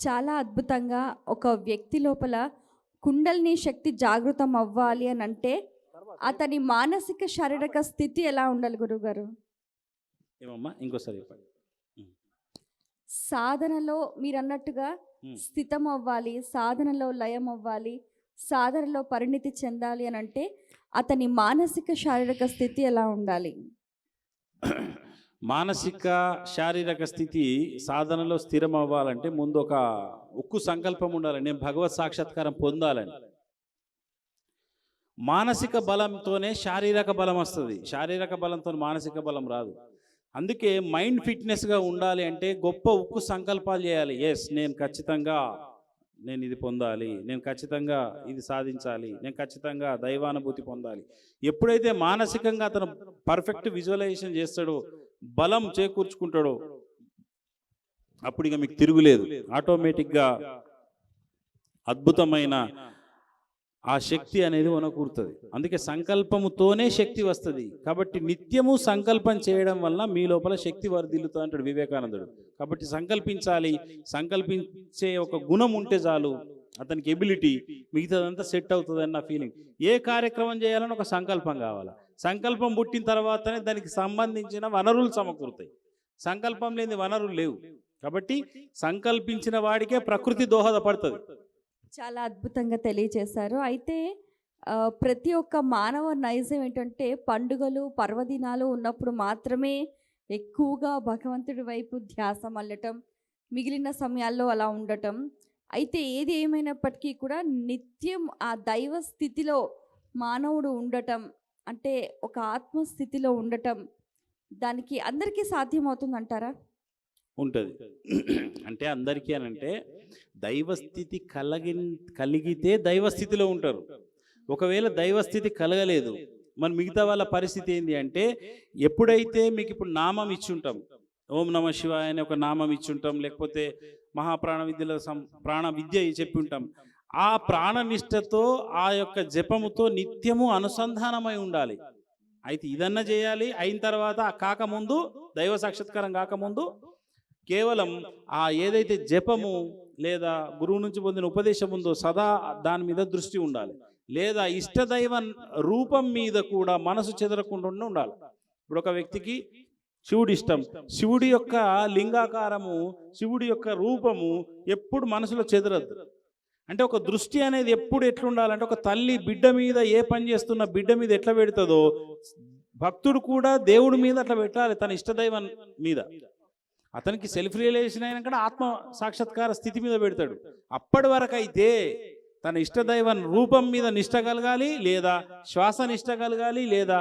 చాలా అద్భుతంగా ఒక వ్యక్తి లోపల కుండలిని శక్తి జాగృతం అవ్వాలి అని అంటే అతని మానసిక శారీరక స్థితి ఎలా ఉండాలి గురుగారు? ఏమమ్మా ఇంకోసారి చెప్పండి. సాధనలో మీరు అన్నట్టుగా స్థితం అవ్వాలి, సాధనలో లయం అవ్వాలి, సాధనలో పరిణితి చెందాలి అని అంటే అతని మానసిక శారీరక స్థితి ఎలా ఉండాలి? మానసిక శారీరక స్థితి సాధనలో స్థిరం అవ్వాలంటే ముందు ఒక ఉక్కు సంకల్పం ఉండాలి, నేను భగవత్ సాక్షాత్కారం పొందాలని. మానసిక బలంతోనే శారీరక బలం వస్తుంది, శారీరక బలంతో మానసిక బలం రాదు. అందుకే మైండ్ ఫిట్నెస్గా ఉండాలి అంటే గొప్ప ఉక్కు సంకల్పాలు చేయాలి. ఎస్, నేను ఖచ్చితంగా నేను ఇది పొందాలి, నేను ఖచ్చితంగా ఇది సాధించాలి, నేను ఖచ్చితంగా దైవానుభూతి పొందాలి. ఎప్పుడైతే మానసికంగా అతను పర్ఫెక్ట్ విజువలైజేషన్ చేస్తాడో, బలం చేకూర్చుకుంటాడో, అప్పుడు ఇక మీకు తిరుగులేదు. ఆటోమేటిక్గా అద్భుతమైన ఆ శక్తి అనేది వనకూరుతుంది. అందుకే సంకల్పముతోనే శక్తి వస్తుంది. కాబట్టి నిత్యము సంకల్పం చేయడం వల్ల మీ లోపల శక్తి వర్ధిల్లుతుంది అంటాడు వివేకానందుడు. కాబట్టి సంకల్పించాలి, సంకల్పించే ఒక గుణం ఉంటే చాలు అతనికి ఎబిలిటీ, మిగతాదంతా సెట్ అవుతుంది అన్న ఫీలింగ్. ఏ కార్యక్రమం చేయాలని ఒక సంకల్పం కావాలి. సంకల్పం పుట్టిన తర్వాతనే దానికి సంబంధించిన వనరులు సమకూరుతాయి. సంకల్పం లేని వనరులు లేవు. కాబట్టి సంకల్పించిన వాడికే ప్రకృతి దోహదపడుతుంది. చాలా అద్భుతంగా తెలియజేశారు. అయితే ప్రతి ఒక్క మానవ నైజం ఏంటంటే పండుగలు పర్వదినాలు ఉన్నప్పుడు మాత్రమే ఎక్కువగా భగవంతుడి వైపు ధ్యాస మళ్ళటం, మిగిలిన సమయాల్లో అలా ఉండటం. అయితే ఏది ఏమైనప్పటికీ కూడా నిత్యం ఆ దైవ స్థితిలో మానవుడు ఉండటం అంటే ఒక ఆత్మస్థితిలో ఉండటం, దానికి అందరికీ సాధ్యమవుతుందంటారా? ఉంటుంది. అంటే అందరికీ అని అంటే దైవస్థితి కలిగితే దైవస్థితిలో ఉంటారు. ఒకవేళ దైవస్థితి కలగలేదు, మన మిగతా వాళ్ళ పరిస్థితి ఏంటి అంటే ఎప్పుడైతే మీకు ఇప్పుడు నామం ఇచ్చుంటాం, ఓం నమ శివాయ అనే ఒక నామం ఇచ్చుంటాం, లేకపోతే మహాప్రాణ విద్యలో ప్రాణ విద్య చెప్పి ఉంటాం, ఆ ప్రాణనిష్టతో ఆ యొక్క జపముతో నిత్యము అనుసంధానమై ఉండాలి. అయితే ఇదన్నా చేయాలి. అయిన తర్వాత కాకముందు, దైవ సాక్షాత్కారం కాకముందు కేవలం ఆ ఏదైతే జపము లేదా గురువు నుంచి పొందిన ఉపదేశం ఉందో సదా దాని మీద దృష్టి ఉండాలి. లేదా ఇష్టదైవ రూపం మీద కూడా మనసు చెదరకుండా ఉండాలి. ఇప్పుడు ఒక వ్యక్తికి శివుడి ఇష్టం, శివుడి యొక్క లింగాకారము, శివుడి యొక్క రూపము ఎప్పుడు మనసులో చెదరద్దు. అంటే ఒక దృష్టి అనేది ఎప్పుడు ఎట్లుండాలంటే ఒక తల్లి బిడ్డ మీద ఏ పని చేస్తున్న బిడ్డ మీద ఎట్లా పెడుతుందో భక్తుడు కూడా దేవుడి మీద అట్లా పెట్టాలి, తన ఇష్టదైవం మీద. అతనికి సెల్ఫ్ రియలైజేషన్ అయినాక ఆత్మ సాక్షాత్కార స్థితి మీద పెడతాడు. అప్పటి వరకు అయితే తన ఇష్టదైవం రూపం మీద నిష్ట కలగాలి, లేదా శ్వాస నిష్ట కలగాలి, లేదా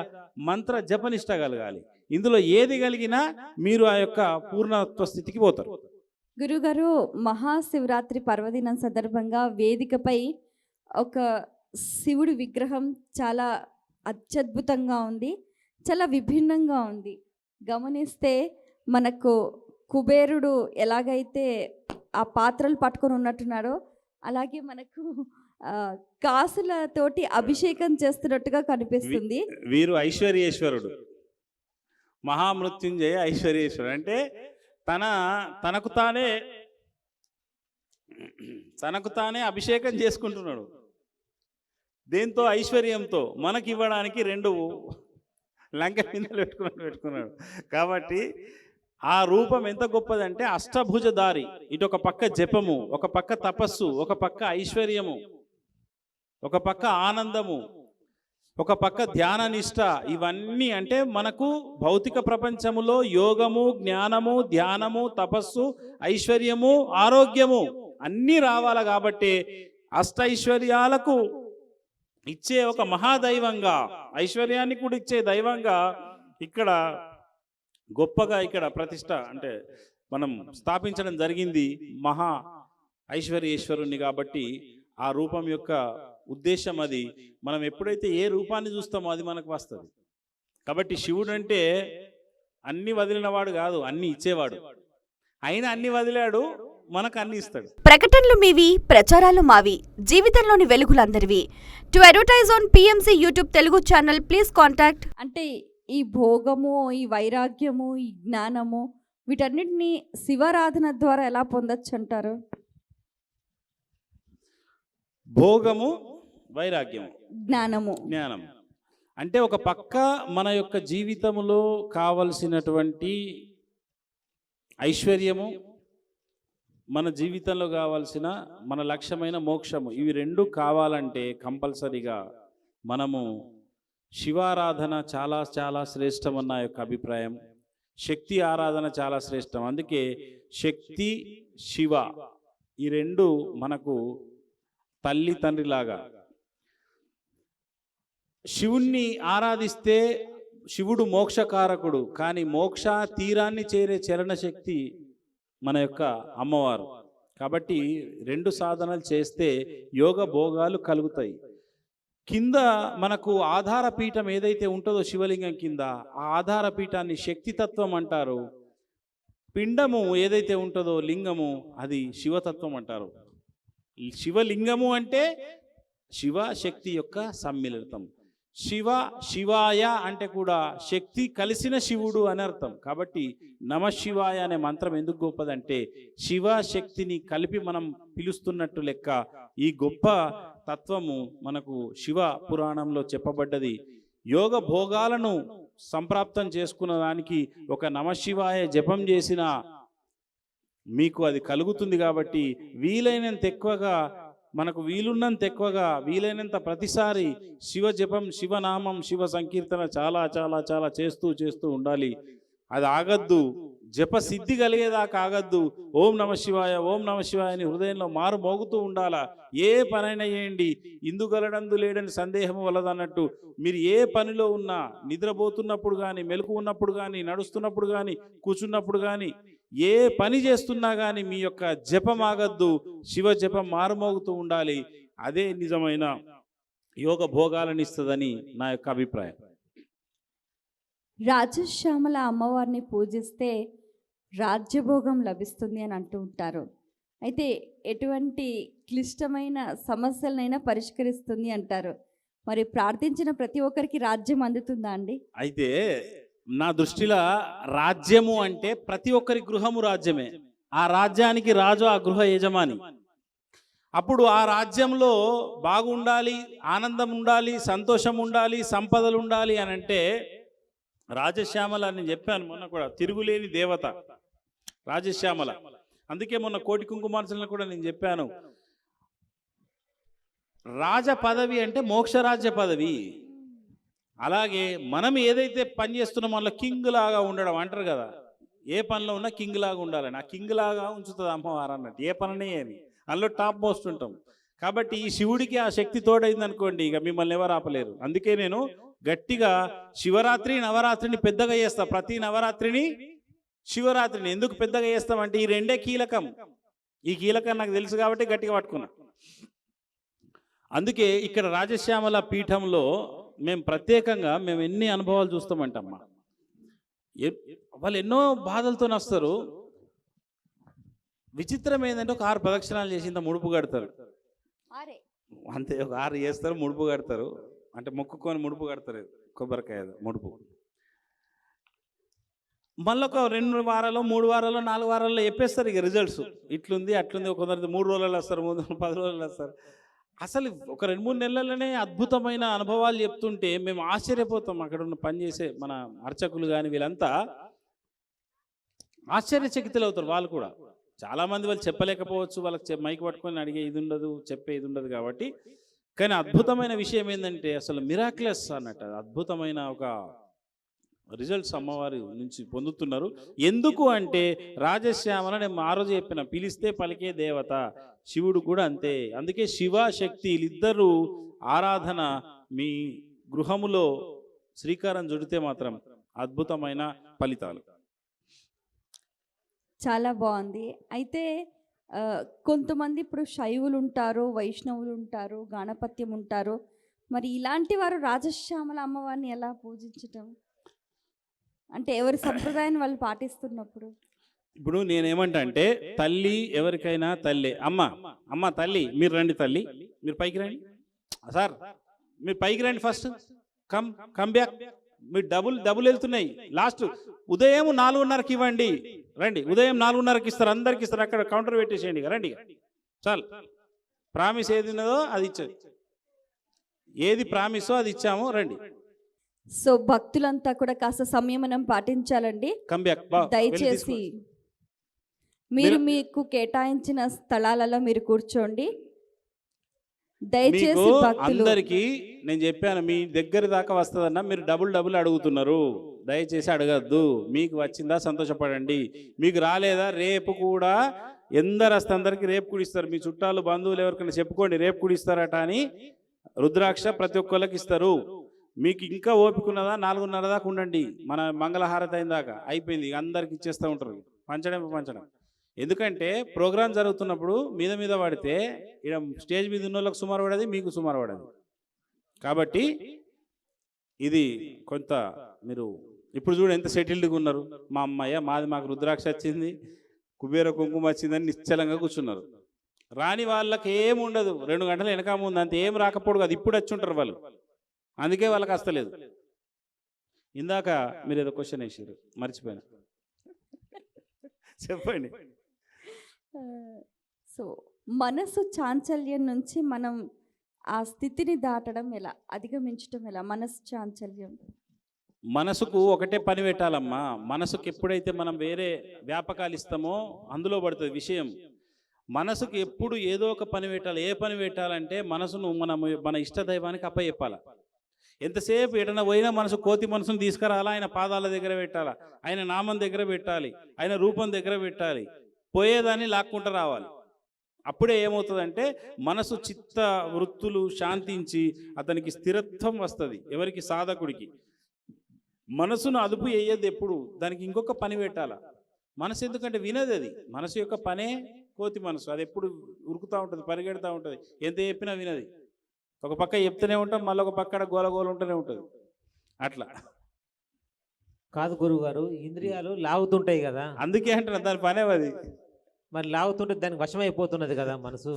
మంత్ర జప నిష్ట కలగాలి. ఇందులో ఏది కలిగినా మీరు ఆ యొక్క పూర్ణత్వ స్థితికి పోతారు. గురుగారు, మహాశివరాత్రి పర్వదినం సందర్భంగా వేదికపై ఒక శివుడి విగ్రహం చాలా అత్యద్భుతంగా ఉంది, చాలా విభిన్నంగా ఉంది. గమనిస్తే మనకు కుబేరుడు ఎలాగైతే ఆ పాత్రలు పట్టుకొని ఉన్నట్టున్నాడో అలాగే మనకు కాసులతోటి అభిషేకం చేస్తున్నట్టుగా కనిపిస్తుంది. వీరు ఐశ్వర్యేశ్వరుడు, మహామృత్యుంజయ ఐశ్వర్యేశ్వరుడు. అంటే తనకు తానే అభిషేకం చేసుకుంటున్నాడు. దేంతో? ఐశ్వర్యంతో. మనకి ఇవ్వడానికి 2 లంక పిందెలు పెట్టుకున్నాడు. కాబట్టి ఆ రూపం ఎంత గొప్పదంటే అష్టభుజధారి. ఇటు ఒక పక్క జపము, ఒక పక్క తపస్సు, ఒక పక్క ఐశ్వర్యము. ఒక పక్క ఆనందము, ఒక పక్క ధ్యాన నిష్ట. ఇవన్నీ అంటే మనకు భౌతిక ప్రపంచములో యోగము, జ్ఞానము, ధ్యానము, తపస్సు, ఐశ్వర్యము, ఆరోగ్యము అన్నీ రావాలి. కాబట్టి అష్టైశ్వర్యాలకు ఇచ్చే ఒక మహాదైవంగా, ఐశ్వర్యాన్ని కూడా ఇచ్చే దైవంగా ఇక్కడ గొప్పగా ఇక్కడ ప్రతిష్ట అంటే మనం స్థాపించడం జరిగింది మహా ఐశ్వర్యేశ్వరుణ్ణి. కాబట్టి ఆ రూపం యొక్క ఉద్దేశం అది. మనం ఎప్పుడైతే ఏ రూపాన్ని చూస్తామో అది మనకు వస్తుంది. కాబట్టి శివుడు అంటే అన్ని వదిలినవాడు కాదు, అన్ని ఇచ్చేవాడు. ఆయన అన్ని వదిలాడు, మనకు అన్ని ఇస్తాడు. ప్రకటనలు మీవి, ప్రచారాలు మావి, జీవితంలోని వెలుగులందరివి. To advertise on PMC YouTube Telugu channel please contact. అంటే ఈ భోగము, ఈ వైరాగ్యము, ఈ జ్ఞానము వీటన్నిటిని శివారాధన ద్వారా ఎలా పొందొచ్చు అంటారు? భోగము, వైరాగ్యము, జ్ఞానము, జ్ఞానం అంటే ఒక పక్క మన యొక్క జీవితంలో కావలసినటువంటి ఐశ్వర్యము, మన జీవితంలో కావాల్సిన మన లక్ష్యమైన మోక్షము, ఇవి రెండు కావాలంటే కంపల్సరీగా మనము శివారాధన చాలా చాలా శ్రేష్టం అన్న యొక్క అభిప్రాయం. శక్తి ఆరాధన చాలా శ్రేష్టం. అందుకే శక్తి, శివ ఈ రెండు మనకు తల్లి తండ్రిలాగా. శివుణ్ణి ఆరాధిస్తే శివుడు మోక్షకారకుడు, కానీ మోక్ష తీరాన్ని చేరే చరణ శక్తి మన యొక్క అమ్మవారు. కాబట్టి రెండు సాధనలు చేస్తే యోగ భోగాలు కలుగుతాయి. కింద మనకు ఆధార పీఠం ఏదైతే ఉంటుందో శివలింగం కింద, ఆ ఆధార పీఠాన్ని శక్తితత్వం అంటారు. పిండము ఏదైతే ఉంటుందో లింగము, అది శివతత్వం అంటారు. శివలింగము అంటే శివ శక్తి యొక్క సమ్మిళితం. శివ శివాయ అంటే కూడా శక్తి కలిసిన శివుడు అని అర్థం. కాబట్టి నమశివాయ అనే మంత్రం ఎందుకు గొప్పదంటే శివ శక్తిని కలిపి మనం పిలుస్తున్నట్టు లెక్క. ఈ గొప్ప తత్వము మనకు శివ పురాణంలో చెప్పబడ్డది. యోగ భోగాలను సంప్రాప్తం చేసుకున్న దానికి ఒక నమశివాయ జపం చేసిన మీకు అది కలుగుతుంది. కాబట్టి వీలైనంత ఎక్కువగా, మనకు వీలున్నంత ఎక్కువగా, వీలైనంత ప్రతిసారి శివ జపం, శివనామం, శివ సంకీర్తన చాలా చాలా చాలా చేస్తూ ఉండాలి. అది ఆగద్దు. జప సిద్ధి కలిగేదాకా ఆగద్దు. ఓం నమ శివాయ, ఓం నమ శివాయ అని హృదయంలో మారు మోగుతూ ఉండాలా. ఏ పనైనా చేయండి, ఇందుగలడందు లేడని సందేహం వలదన్నట్టు మీరు ఏ పనిలో ఉన్నా, నిద్రపోతున్నప్పుడు కానీ, మెలకు ఉన్నప్పుడు కానీ, నడుస్తున్నప్పుడు కానీ, కూర్చున్నప్పుడు కానీ, ఏ పని చేస్తున్నా కానీ మీ యొక్క జపం ఆగద్దు. శివ జపం మారుమోగుతూ ఉండాలి. అదే నిజమైన యోగ భోగాలను ఇస్తుందని నా యొక్క అభిప్రాయం. రాజశ్యామల అమ్మవారిని పూజిస్తే రాజ్యభోగం లభిస్తుంది అని అంటూ ఉంటారు. అయితే ఎటువంటి క్లిష్టమైన సమస్యలనైనా పరిష్కరిస్తుంది అంటారు. మరి ప్రార్థించిన ప్రతి ఒక్కరికి రాజ్యం అందుతుందా అండి? అయితే నా దృష్టిలో రాజ్యము అంటే ప్రతి ఒక్కరి గృహము రాజ్యమే. ఆ రాజ్యానికి రాజు ఆ గృహ యజమాని. అప్పుడు ఆ రాజ్యంలో బాగుండాలి, ఆనందం ఉండాలి, సంతోషం ఉండాలి, సంపదలు ఉండాలి అని అంటే రాజశ్యామల నేను చెప్పాను మొన్న కూడా, తిరుగులేని దేవత రాజశ్యామల. అందుకే మొన్న కోటి కుంకుమార్చనలో కూడా నేను చెప్పాను, రాజ పదవి అంటే మోక్షరాజ్య పదవి. అలాగే మనం ఏదైతే పని చేస్తున్నామో అందులో కింగ్ లాగా ఉండడం అంటారు కదా, ఏ పనిలో ఉన్నా కింగ్ లాగా ఉండాలని. ఆ కింగ్ లాగా ఉంచుతుంది అమ్మవారు అన్నట్టు. ఏ పనినే అని అందులో టాప్ మోస్ట్ ఉంటాం. కాబట్టి ఈ శివుడికి ఆ శక్తి తోడైంది అనుకోండి, ఇక మిమ్మల్ని ఎవరు ఆపలేరు. అందుకే నేను గట్టిగా శివరాత్రి, నవరాత్రిని పెద్దగా చేస్తా. ప్రతి నవరాత్రిని, శివరాత్రిని ఎందుకు పెద్దగా చేస్తామంటే ఈ రెండే కీలకం. ఈ కీలకం నాకు తెలుసు కాబట్టి గట్టిగా పట్టుకున్నా. అందుకే ఇక్కడ రాజశ్యామల పీఠంలో మేము ప్రత్యేకంగా మేము ఎన్ని అనుభవాలు చూస్తామంటమ్మా. వాళ్ళు ఎన్నో బాధలతో వస్తారు. విచిత్రం ఏంటంటే ఒక 6 ప్రదక్షిణాలు చేసి ఇంత ముడుపు కడతారు అంతే. ఒక 6 చేస్తారు, ముడుపు కడతారు. అంటే మొక్కుకొని ముడుపు కడతారు, కొబ్బరికాయ ముడుపు. మళ్ళీ ఒక 2 వారాలు, 3 వారాలు, 4 వారాల్లో చెప్పేస్తారు ఇక రిజల్ట్స్. ఇట్లుంది అట్లుంది. కొందరు 3 రోజులలో వస్తారు, 10 రోజులలో వస్తారు. అసలు ఒక 2-3 నెలల్లోనే అద్భుతమైన అనుభవాలు చెప్తుంటే మేము ఆశ్చర్యపోతాం. అక్కడ ఉన్న పనిచేసే మన అర్చకులు కానీ వీళ్ళంతా ఆశ్చర్యచకితులు అవుతారు. వాళ్ళు కూడా చాలామంది వాళ్ళు చెప్పలేకపోవచ్చు, వాళ్ళకి మైక్ పట్టుకొని అడిగే ఇది ఉండదు, చెప్పే ఇది ఉండదు. కాబట్టి కానీ అద్భుతమైన విషయం ఏంటంటే అసలు మిరాక్లెస్ అన్నట్టు, అద్భుతమైన ఒక రిజల్ట్స్ అమ్మవారి నుంచి పొందుతున్నారు. ఎందుకు అంటే రాజశ్యామల నేను ఆ రోజు చెప్పిన, పిలిస్తే పలికే దేవత, శివుడు కూడా అంతే. అందుకే శివ శక్తి వీళ్ళిద్దరూ ఆరాధన మీ గృహములో శ్రీకారం చుడితే మాత్రం అద్భుతమైన ఫలితాలు. చాలా బాగుంది. అయితే కొంతమంది ఇప్పుడు శైవులు ఉంటారు, వైష్ణవులు ఉంటారు, గాణపత్యం ఉంటారు. మరి ఇలాంటి వారు రాజశ్యామల అమ్మవారిని ఎలా పూజించటం? అంటే ఎవరి సంప్రదాయాన్ని వాళ్ళు పాటిస్తున్నప్పుడు. ఇప్పుడు నేనేమంటా అంటే, తల్లి ఎవరికైనా తల్లి. అమ్మ తల్లి మీరు రండి, తల్లి మీరు పైకి రండి, సార్ మీరు పైకి రండి, ఫస్ట్ కమ్ బ్యాక్. మీరు డబుల్ వెళ్తున్నాయి. లాస్ట్ ఉదయం 4:30కి ఇవ్వండి, రండి. ఉదయం 4:30కి ఇస్తారు, అందరికి ఇస్తారు. అక్కడ కౌంటర్ పెట్టేసేయండి, రండి చాలు. ప్రామిస్ ఏది ఉన్నదో అది ఇచ్చేది, ఏది ప్రామిసో అది ఇచ్చాము, రండి. సో భక్తులంతా కూడా కాస్త సంయమనం పాటించాలండి. Come back. దయచేసి మీరు మీకు కేటాయించిన స్థలాలలో మీరు కూర్చోండి. దయచేసి భక్తులు అందరికి నేను చెప్పాను, మీ దగ్గర దాకా వస్తుందన్నా మీరు డబుల్ అడుగుతున్నారు. దయచేసి అడగద్దు. మీకు వచ్చిందా సంతోషపడండి, మీకు రాలేదా రేపు కూడా ఎందరు వస్తే అందరికి రేపు కూడా ఇస్తారు. మీ చుట్టాలు బంధువులు ఎవరికైనా చెప్పుకోండి, రేపు కూడా ఇస్తారట అని. రుద్రాక్ష ప్రతి ఒక్కరికి ఇస్తారు. మీకు ఇంకా ఓపిక ఉన్నదా 4:30 దాకా ఉండండి. మన మంగళహారతి అయిన దాకా అయిపోయింది, అందరికి ఇచ్చేస్తూ ఉంటారు. పంచడం. ఎందుకంటే ప్రోగ్రామ్ జరుగుతున్నప్పుడు మీద పడితే ఇక్కడ స్టేజ్ మీద ఉన్న వాళ్ళకి సుమారు పడేది, మీకు సుమారు పడేది. కాబట్టి ఇది కొంత మీరు ఇప్పుడు చూడండి ఎంత సెటిల్డ్గా ఉన్నారు. మా అమ్మాయి మాకు రుద్రాక్ష వచ్చింది, కుబేర కుంకుమ వచ్చిందని నిశ్చలంగా కూర్చున్నారు. రాని వాళ్ళకి ఏమి ఉండదు, 2 గంటలు వెనక ముందు అంత ఏం రాకపోడు కాదు, ఇప్పుడు వచ్చి ఉంటారు వాళ్ళు. అందుకే వాళ్ళకి వస్తలేదు. ఇందాక మీరు ఏదో క్వశ్చన్ వేసారు, మర్చిపోయినా, చెప్పండి. సో మనసు చాంచల్యం నుంచి మనం ఆ స్థితిని దాటడం ఎలా, అధిగమించడం ఎలా? మనసు చాంచల్యం, మనసుకు ఒకటే పని పెట్టాలమ్మా. మనసుకు ఎప్పుడైతే మనం వేరే వ్యాపకాలు ఇస్తామో అందులో పడుతుంది విషయం. మనసుకు ఎప్పుడు ఏదో ఒక పని పెట్టాలి. ఏ పని పెట్టాలంటే మనసును మన ఇష్టదైవానికి అప్పచెప్పాలి. ఎంతసేపు ఎటన్నా పోయినా మనసు కోతి మనసును తీసుకురాలా, ఆయన పాదాల దగ్గర పెట్టాలా, ఆయన నామం దగ్గర పెట్టాలి, ఆయన రూపం దగ్గర పెట్టాలి, పోయేదాన్ని లాక్కుంటూ రావాలి. అప్పుడే ఏమవుతుందంటే మనసు చిత్త వృత్తులు శాంతించి అతనికి స్థిరత్వం వస్తుంది. ఎవరికి? సాధకుడికి. మనసును అదుపు వేయద్దు ఎప్పుడు, దానికి ఇంకొక పని పెట్టాల. మనసు ఎందుకంటే వినది, అది మనసు యొక్క పనే కోతి మనసు. అది ఎప్పుడు ఉరుకుతూ ఉంటుంది, పరిగెడుతూ ఉంటుంది, ఎంత చెప్పినా వినది. ఒక పక్క చెప్తూనే ఉంటాం, మళ్ళీ ఒక పక్క గోల ఉంటూనే ఉంటుంది. అట్లా కాదు గురువు గారు, ఇంద్రియాలు లాగుతుంటాయి కదా, అందుకే అంటున్నా దాని పనే అది. మరి లాగుతుంటే దానికి వశమైపోతున్నది కదా మనసు.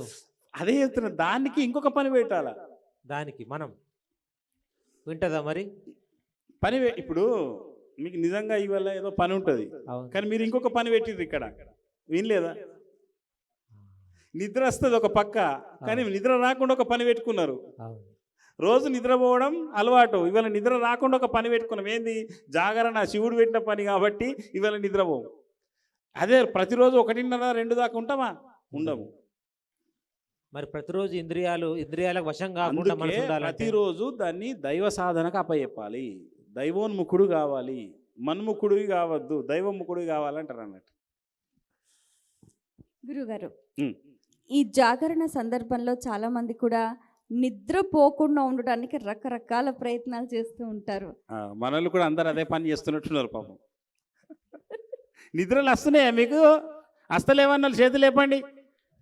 అదే చెప్తున్నా, దానికి ఇంకొక పని పెట్టాల. దానికి మనం వింటదా మరి పని? ఇప్పుడు మీకు నిజంగా ఇవాళ ఏదో పని ఉంటుంది, కానీ మీరు ఇంకొక పని పెట్టిర్రు ఇక్కడ, వినలేదా? నిద్ర వస్తుంది ఒక పక్క, కానీ నిద్ర రాకుండా ఒక పని పెట్టుకున్నారు. రోజు నిద్రపోవడం అలవాటు, ఇవాళ నిద్ర రాకుండా ఒక పని పెట్టుకున్నాం. ఏంది? జాగరణ, శివుడు పెట్టిన పని కాబట్టి ఇవాళ నిద్రపోవు. అదే ప్రతిరోజు 1:30-2 దాకా ఉంటామా? ఉండము. మరి ప్రతిరోజు ఇంద్రియాలకు వశం కాకుండా మనసు ఉండాలంటే ప్రతిరోజు దాన్ని దైవ సాధనకు అప్పచెప్పాలి. దైవోన్ముఖుడు కావాలి, మన్ముఖుడివి కావద్దు, దైవముఖుడివి కావాలంటారు అన్నట్టు. గురుగారు, ఈ జాగరణ సందర్భంలో చాలా మంది కూడా నిద్రపోకుండా ఉండడానికి రకరకాల ప్రయత్నాలు చేస్తూ ఉంటారు. మనల్ని కూడా అందరు అదే పని చేస్తున్నట్టున్నారు పాపం. నిద్రలు వస్తున్నాయా మీకు? వస్తలేవన్నారు చేతులు లేపండి.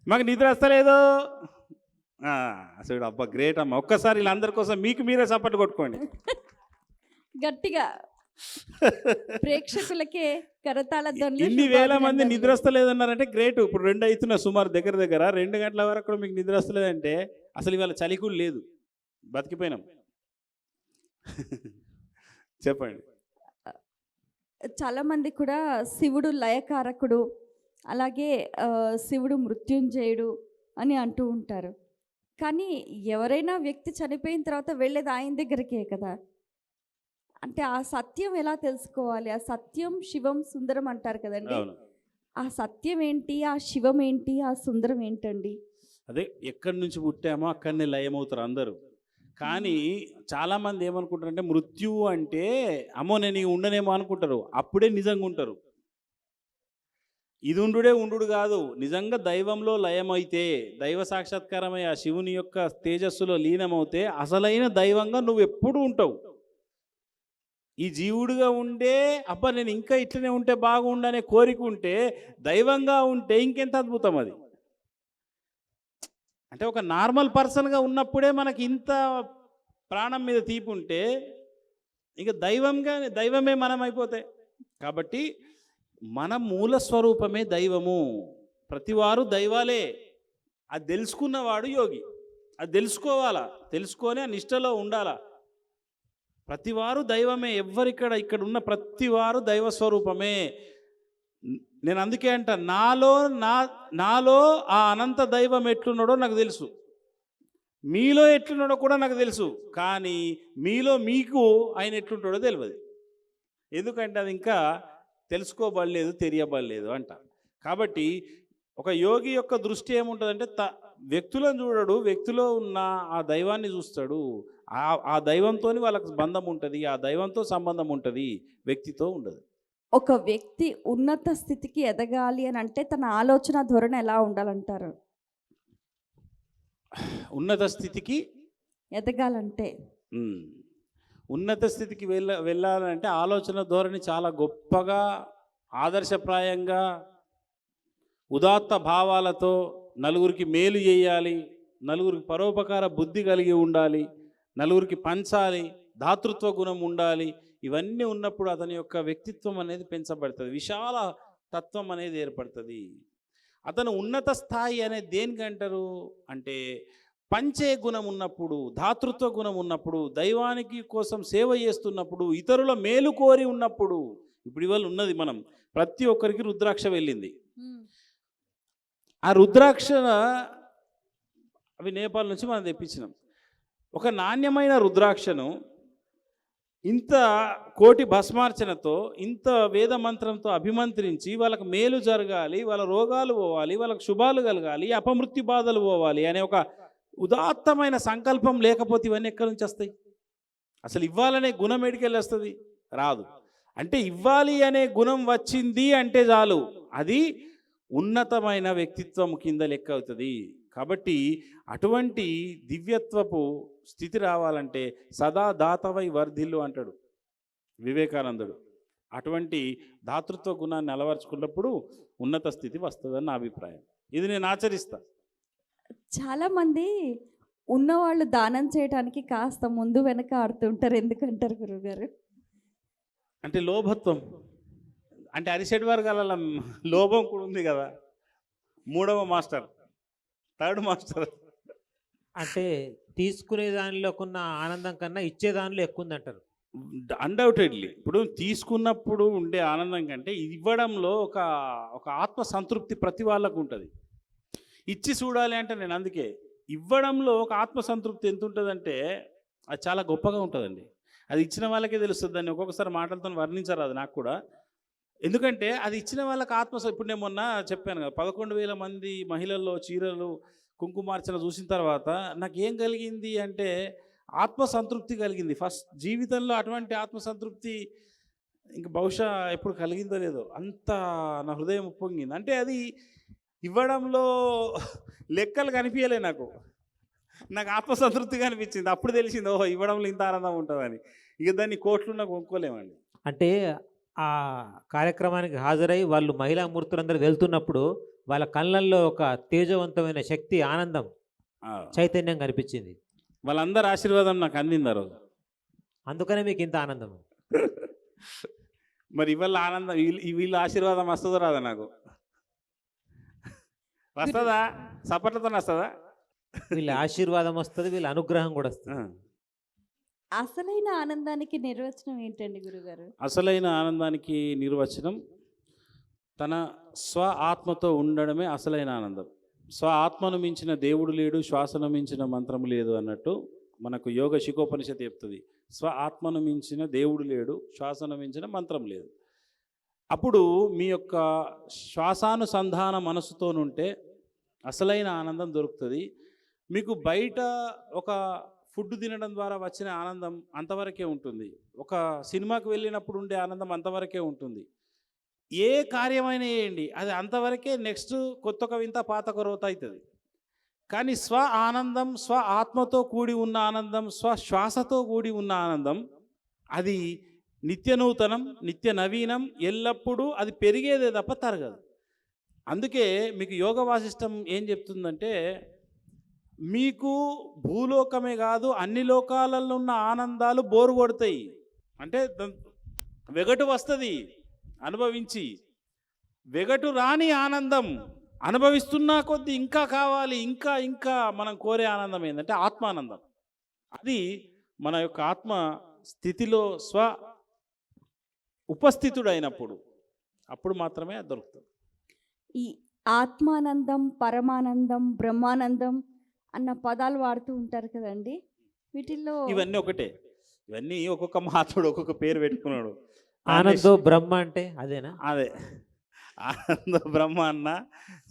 మాకు నిద్ర వస్తలేదు. అసలు అబ్బా గ్రేట్ అమ్మ. ఒక్కసారి వీళ్ళందరి కోసం మీకు మీరే సపోర్ట్ కొట్టుకోండి గట్టిగా. ప్రేక్షకులకే కరతాళ ధ్వనులు. ఇన్ని వేల మంది నిద్ర వస్తలేదన్నారంటే గ్రేట్. ఇప్పుడు 2 అవుతున్నా సుమారు, దగ్గర 2 గంటల వరకు కూడా మీకు నిద్ర వస్తలేదంటే అసలు ఇవాళ చలికూలు లేదు, బతికిపోయినాం. చెప్పండి. చాలామంది కూడా శివుడు లయకారకుడు, అలాగే శివుడు మృత్యుంజయుడు అని అంటూ ఉంటారు. కానీ ఎవరైనా వ్యక్తి చనిపోయిన తర్వాత వెళ్ళేది ఆయన దగ్గరికే కదా. అంటే ఆ సత్యం ఎలా తెలుసుకోవాలి? ఆ సత్యం, శివం, సుందరం అంటారు కదండి. ఆ సత్యం ఏంటి, ఆ శివం ఏంటి, ఆ సుందరం ఏంటండి? అదే ఎక్కడి నుంచి పుట్టామో అక్కడనే లయమవుతారు అందరూ. కానీ చాలామంది ఏమనుకుంటారంటే మృత్యువు అంటే అమ్మో నేను ఇక ఉండనేమో అనుకుంటారు. అప్పుడే నిజంగా ఉంటారు. ఇది ఉండు కాదు, నిజంగా దైవంలో లయమైతే, దైవ సాక్షాత్కారమై ఆ శివుని యొక్క తేజస్సులో లీనమవుతే అసలైన దైవంగా నువ్వు ఎప్పుడు ఉంటావు. ఈ జీవుడిగా ఉండే అబ్బా నేను ఇంకా ఇట్లనే ఉంటే బాగుండనే కోరిక ఉంటే, దైవంగా ఉంటే ఇంకెంత అద్భుతం అది. అంటే ఒక నార్మల్ పర్సన్గా ఉన్నప్పుడే మనకి ఇంత ప్రాణం మీద తీపి ఉంటే ఇక దైవమే మనం అయిపోతే. కాబట్టి మన మూల స్వరూపమే దైవము. ప్రతివారు దైవాలే. అది తెలుసుకున్నవాడు యోగి. అది తెలుసుకోవాలా, తెలుసుకొని ఆ నిష్టలో ఉండాలా. ప్రతివారు దైవమే. ఇక్కడ ఉన్న ప్రతివారు దైవ స్వరూపమే. నేను అందుకే అంట నాలో ఆ అనంత దైవం ఎట్లున్నాడో నాకు తెలుసు, మీలో ఎట్లున్నాడో కూడా నాకు తెలుసు. కానీ మీలో మీకు ఆయన ఎట్లుంటాడో తెలియదు. ఎందుకంటే అది ఇంకా తెలుసుకోబడలేదు, తెలియబడలేదు అంట. కాబట్టి ఒక యోగి యొక్క దృష్టి ఏముంటుందంటే వ్యక్తులను చూడడు, వ్యక్తిలో ఉన్న ఆ దైవాన్ని చూస్తాడు. ఆ దైవంతో వాళ్ళకి బంధం ఉంటుంది, ఆ దైవంతో సంబంధం ఉంటుంది, వ్యక్తితో ఉండదు. ఒక వ్యక్తి ఉన్నత స్థితికి ఎదగాలి అని అంటే తన ఆలోచన ధోరణి ఎలా ఉండాలంటారు? ఉన్నత స్థితికి ఎదగాలంటే ఉన్నత స్థితికి వెళ్ళాలంటే ఆలోచన ధోరణి చాలా గొప్పగా, ఆదర్శప్రాయంగా, ఉదాత్త భావాలతో నలుగురికి మేలు చేయాలి, నలుగురికి పరోపకార బుద్ధి కలిగి ఉండాలి, నలుగురికి పంచాలి, దాతృత్వ గుణం ఉండాలి. ఇవన్నీ ఉన్నప్పుడు అతని యొక్క వ్యక్తిత్వం అనేది పెంచబడుతుంది, విశాల తత్వం అనేది ఏర్పడుతుంది. అతను ఉన్నత స్థాయి అనేది దేనికంటారు అంటే పంచే గుణం ఉన్నప్పుడు, దాతృత్వ గుణం ఉన్నప్పుడు, దైవానికి కోసం సేవ చేస్తున్నప్పుడు, ఇతరుల మేలు కోరి ఉన్నప్పుడు. ఇప్పుడు ఇవాళ ఉన్నది మనం ప్రతి ఒక్కరికి రుద్రాక్ష వెళ్ళింది. ఆ రుద్రాక్ష అవి నేపాల్ నుంచి మనం తెప్పించినాం. ఒక నాణ్యమైన రుద్రాక్షను ఇంత కోటి భస్మార్చనతో, ఇంత వేద మంత్రంతో అభిమంత్రించి వాళ్ళకి మేలు జరగాలి, వాళ్ళ రోగాలు పోవాలి, వాళ్ళకి శుభాలు కలగాలి, అపమృత్యు బాధలు పోవాలి అనే ఒక ఉదాత్తమైన సంకల్పం లేకపోతే ఇవన్నీ ఎక్కడి నుంచి వస్తాయి? అసలు ఇవ్వాలనే గుణం ఎడికెళ్ళి వస్తుంది? రాదు. అంటే ఇవ్వాలి అనే గుణం వచ్చింది అంటే చాలు, అది ఉన్నతమైన వ్యక్తిత్వం కింద లెక్క అవుతుంది. కాబట్టి అటువంటి దివ్యత్వపు స్థితి రావాలంటే సదా దాతవై వర్ధిల్లు అంటాడు వివేకానందుడు. అటువంటి దాతృత్వ గుణాన్ని అలవర్చుకున్నప్పుడు ఉన్నత స్థితి వస్తుందని నా అభిప్రాయం. ఇది నేను ఆచరిస్తా. చాలామంది ఉన్నవాళ్ళు దానం చేయడానికి కాస్త ముందు వెనక ఆడుతుంటారు, ఎందుకంటారు గురువుగారు? అంటే లోభత్వం. అంటే అరిషడ్ వర్గాల లోభం కూడా ఉంది కదా. 3వ మాస్టర్, 3rd మాస్టర్. అంటే తీసుకునే దానిలోకున్న ఆనందం కన్నా ఇచ్చే దానిలో ఎక్కువ ఉందంటారు. అన్డౌటెడ్లీ. ఇప్పుడు తీసుకున్నప్పుడు ఉండే ఆనందం కంటే ఇవ్వడంలో ఒక ఆత్మ సంతృప్తి ప్రతి వాళ్ళకు ఉంటుంది. ఇచ్చి చూడాలి అంటే నేను అందుకే ఇవ్వడంలో ఒక ఆత్మ సంతృప్తి ఎంత ఉంటుందంటే అది చాలా గొప్పగా ఉంటుందండి. అది ఇచ్చిన వాళ్ళకే తెలుస్తుంది. దాన్ని ఒక్కొక్కసారి మాటలతో వర్ణించరు అది నాకు కూడా. ఎందుకంటే అది ఇచ్చిన వాళ్ళకి ఇప్పుడు నేను మొన్న చెప్పాను కదా, 11,000 మంది మహిళల్లో చీరలు కుంకుమార్చన చూసిన తర్వాత నాకు ఏం కలిగింది అంటే ఆత్మసంతృప్తి కలిగింది. ఫస్ట్ జీవితంలో అటువంటి ఆత్మసంతృప్తి ఇంక బహుశా ఎప్పుడు కలిగిందో లేదో, అంత నా హృదయం ఉప్పొంగింది. అంటే అది ఇవ్వడంలో లెక్కలు కనిపించలే నాకు ఆత్మసంతృప్తిగా అనిపించింది. అప్పుడు తెలిసింది ఓహో ఇవ్వడంలో ఇంత ఆనందం ఉంటుందని. ఇక దాన్ని కోట్లున్నా కొనుక్కోలేమండి. అంటే ఆ కార్యక్రమానికి హాజరై వాళ్ళు మహిళా మూర్తులందరూ వెళ్తున్నప్పుడు వాళ్ళ కళ్ళల్లో ఒక తేజవంతమైన శక్తి, ఆనందం, చైతన్యం కనిపించింది. వాళ్ళందరి ఆశీర్వాదం నాకు అందింది ఆ రోజు. అందుకనే మీకు ఇంత ఆనందం. మరి ఇవాళ ఆనందం వీళ్ళ ఆశీర్వాదం వస్తుందో రాదా? నాకు వస్తుందా? సపట్లతో వస్తుందా? వీళ్ళ ఆశీర్వాదం వస్తుంది, వీళ్ళ అనుగ్రహం కూడా వస్తుంది. అసలైన ఆనందానికి నిర్వచనం ఏంటండి గురుగారు? అసలైన ఆనందానికి నిర్వచనం తన స్వ ఆత్మతో ఉండడమే అసలైన ఆనందం. స్వ ఆత్మను మించిన దేవుడు లేడు, శ్వాసను మించిన మంత్రము లేదు అన్నట్టు మనకు యోగ శిఖోపనిషత్తు చెప్తుంది. స్వ ఆత్మను మించిన దేవుడు లేడు, శ్వాసను మించిన మంత్రం లేదు. అప్పుడు మీ యొక్క శ్వాసానుసంధాన మనసుతోనుంటే అసలైన ఆనందం దొరుకుతుంది. మీకు బయట ఒక ఫుడ్ తినడం ద్వారా వచ్చిన ఆనందం అంతవరకే ఉంటుంది. ఒక సినిమాకి వెళ్ళినప్పుడు ఉండే ఆనందం అంతవరకే ఉంటుంది. ఏ కార్యమైనా చేయండి అది అంతవరకే, నెక్స్ట్ కొత్త వింత పాత కొరత అవుతుంది. కానీ స్వ ఆనందం, స్వ ఆత్మతో కూడి ఉన్న ఆనందం, శ్వాసతో కూడి ఉన్న ఆనందం అది నిత్య నూతనం, నిత్య నవీనం, ఎల్లప్పుడూ అది పెరిగేదే తప్ప తరగదు. అందుకే మీకు యోగ వాసిష్టం ఏం చెప్తుందంటే, మీకు భూలోకమే కాదు అన్ని లోకాలలో ఉన్న ఆనందాలు బోరు కొడతాయి. అంటే వెగటు వస్తుంది అనుభవించి, వెగటు రాని ఆనందం అనుభవిస్తున్నా కొద్దీ ఇంకా కావాలి, ఇంకా ఇంకా మనం కోరే ఆనందం ఏంటంటే ఆత్మానందం. అది మన యొక్క ఆత్మ స్థితిలో ఉపస్థితుడైనప్పుడు అప్పుడు మాత్రమే అది దొరుకుతుంది. ఈ ఆత్మానందం, పరమానందం, బ్రహ్మానందం అన్న పదాలు వాడుతూ ఉంటారు కదండి. వీటిల్లో ఇవన్నీ ఒకటే, ఇవన్నీ ఒక్కొక్క మహాత్ముడు ఒక్కొక్క పేరు పెట్టుకున్నాడు. ఆనందో బ్రహ్మ అంటే అదేనా? అదే ఆనంద బ్రహ్మ అన్న,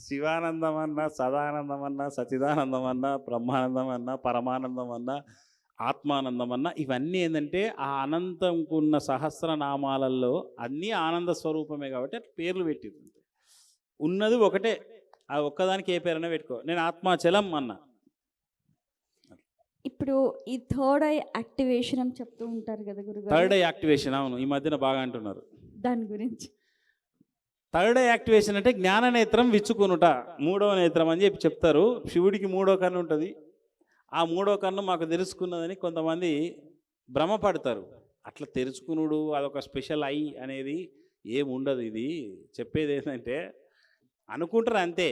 శివానందం అన్న, సదానందం అన్న, సచిదానందం అన్న, బ్రహ్మానందం అన్న, పరమానందం అన్న, ఆత్మానందం అన్న, ఇవన్నీ ఏంటంటే ఆ అనంతంకు ఉన్న సహస్రనామాలలో అన్నీ ఆనంద స్వరూపమే కాబట్టి అట్లా పేర్లు పెట్టింది. ఉన్నది ఒకటే, ఆ ఒక్కదానికి ఏ పేరైనా పెట్టుకో. నేను ఆత్మాచలం అన్న. ఇప్పుడు ఈ థర్డ్ ఐ యాక్టివేషన్ అని చెప్తూ ఉంటారు కదా గురుగారు. థర్డ్ ఐ యాక్టివేషన్, అవును, ఈ మధ్యన బాగా అంటున్నారు. దాని గురించి థర్డ్ ఐ యాక్టివేషన్ అంటే జ్ఞాన నేత్రం విచ్చుకొనుట, మూడవ నేత్రం అని చెప్పి చెప్తారు. శివుడికి మూడో కన్ను ఉంటుంది. ఆ మూడో కన్ను మాకు తెలుసుకున్నదని కొంతమంది భ్రమపడతారు. అట్లా తెరుచుకునుడు అదొక స్పెషల్ ఐ అనేది ఏముండదు. ఇది చెప్పేది ఏంటంటే అనుకుంటారు అంతే.